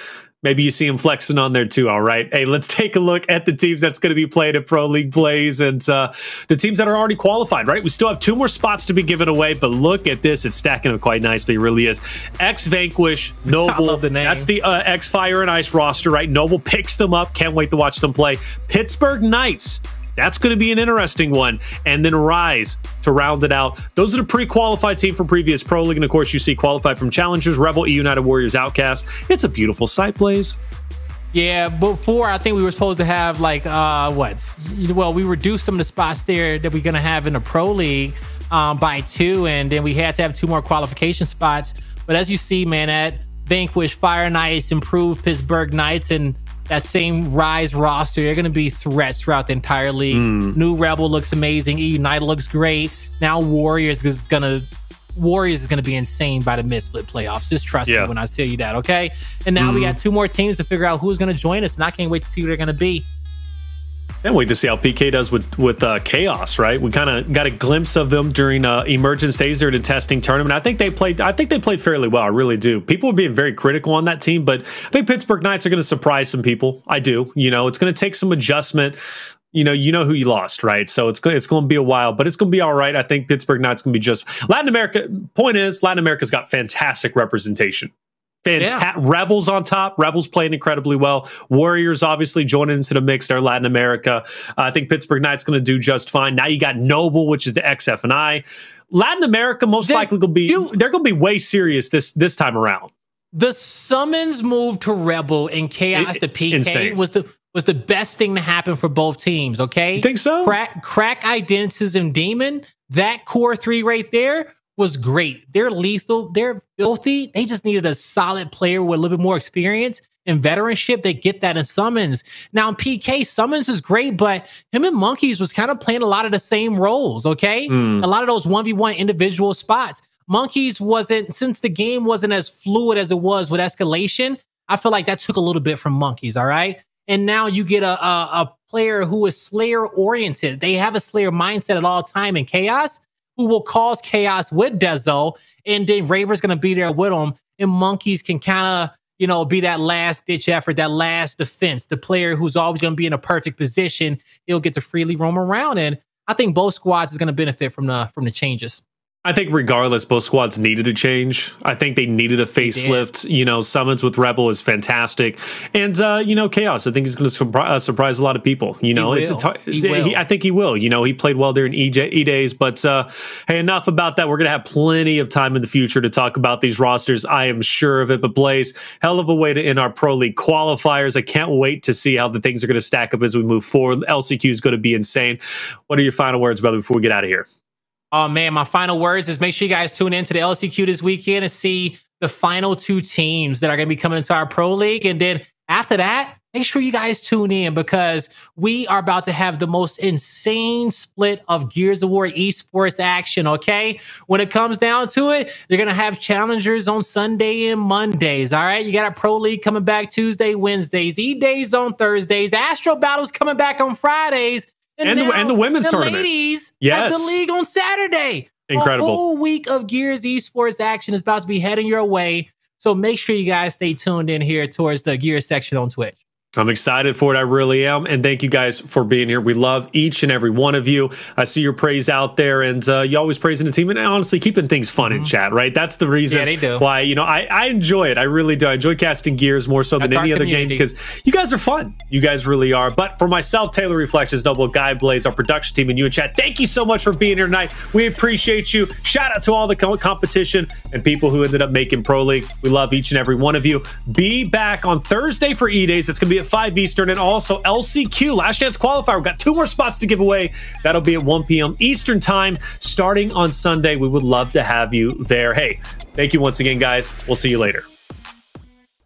Maybe you see him flexing on there too. All right. Hey, let's take a look at the teams that's going to be playing at Pro League Blaze and the teams that are already qualified, right? We still have 2 more spots to be given away, but look at this. It's stacking up quite nicely. It really is. X-Vanquish, Noble. I love the name. That's the X-Fire and Ice roster, right? Noble picks them up. Can't wait to watch them play. Pittsburgh Knights. That's going to be an interesting one. And then Rise to round it out. Those are the pre-qualified team from previous Pro League. And of course, you see qualified from Challengers, Rebel, eUnited, Warriors, Outcast. It's a beautiful sight, Blaze. Yeah, before I think we were supposed to have like well, we reduced some of the spots there that we're gonna have in the Pro League by 2, and then we had to have 2 more qualification spots. But as you see, man, that Vanquish, Fire Knights, improved Pittsburgh Knights, and that same Rise roster, they're going to be threats throughout the entire league. New Rebel looks amazing. eUnited looks great. Now Warriors is going to be insane by the mid-split playoffs. Just trust me when I tell you that, okay? And now we got 2 more teams to figure out who's going to join us, and I can't wait to see who they're going to be. Can't wait to see how PK does with Chaos, right? We kind of got a glimpse of them during Emergence days during the testing tournament. I think they played fairly well. I really do. People were being very critical on that team, but I think Pittsburgh Knights are going to surprise some people. I do. You know, it's going to take some adjustment. You know who you lost, right? So it's going to be a while, but it's going to be all right. I think Pittsburgh Knights going to be just Latin America. Point is, Latin America's got fantastic representation. Rebels on top. Rebels playing incredibly well. Warriors obviously joining into the mix there. Latin America. I think Pittsburgh Knights going to do just fine. Now you got Noble, which is the XF&I. Latin America most likely going to be they're going to be way serious this time around. The summons move to Rebel and Chaos to PK was the best thing to happen for both teams. Okay, you think so? Crack Identism Demon, that core 3 right there was great. They're lethal. They're filthy. They just needed a solid player with a little bit more experience and veteranship. They get that in Summons. Now in PK, Summons is great, but him and Monkeys was kind of playing a lot of the same roles, okay? A lot of those 1v1 individual spots. Monkeys wasn't, since the game wasn't as fluid as it was with Escalation, I feel like that took a little bit from Monkeys, all right? And now you get a player who is Slayer-oriented. They have a Slayer mindset at all time in Chaos, who will cause chaos with Dezo, and then Raver's going to be there with him, and Monkeys can kind of, be that last-ditch effort, that last defense, the player who's always going to be in a perfect position. He'll get to freely roam around, and I think both squads is going to benefit from the changes. I think regardless, both squads needed a change. I think they needed a facelift. Summons with Rebel is fantastic. And, Chaos, I think he's going to surprise a lot of people. I think he will. He played well during E-Days. But, hey, enough about that. We're going to have plenty of time in the future to talk about these rosters. I am sure of it. But, Blaze, hell of a way to end our Pro League qualifiers. I can't wait to see how the things are going to stack up as we move forward. LCQ is going to be insane. What are your final words, brother, before we get out of here? Oh, man, my final words is make sure you guys tune in to the LCQ this weekend and see the final 2 teams that are going to be coming into our Pro League. And then after that, make sure you guys tune in because we are about to have the most insane split of Gears of War esports action, okay? When it comes down to it, you're going to have challengers on Sunday and Mondays, all right? You got a Pro League coming back Tuesday, Wednesdays, E-Days on Thursdays, Astro Battles coming back on Fridays. And the women's tournament. Ladies have the league on Saturday. Incredible. A whole week of Gears esports action is about to be heading your way. So make sure you guys stay tuned in here towards the Gears section on Twitch. I'm excited for it. I really am. And thank you guys for being here. We love each and every one of you. I see your praise out there, and you always praising the team and honestly keeping things fun in chat, right? That's the reason why, I enjoy it. I really do. I enjoy casting Gears more so than any other game because you guys are fun. You guys really are. But for myself, Taylor Reflections, Noble, Guy Blaze, our production team, and you in chat, thank you so much for being here tonight. We appreciate you. Shout out to all the competition and people who ended up making Pro League. We love each and every one of you. Be back on Thursday for E-Days. It's going to be be at 5 Eastern, and also LCQ, Last Chance Qualifier. We've got 2 more spots to give away. That'll be at 1 p.m. Eastern time, starting on Sunday. We would love to have you there. Hey, thank you once again, guys. We'll see you later.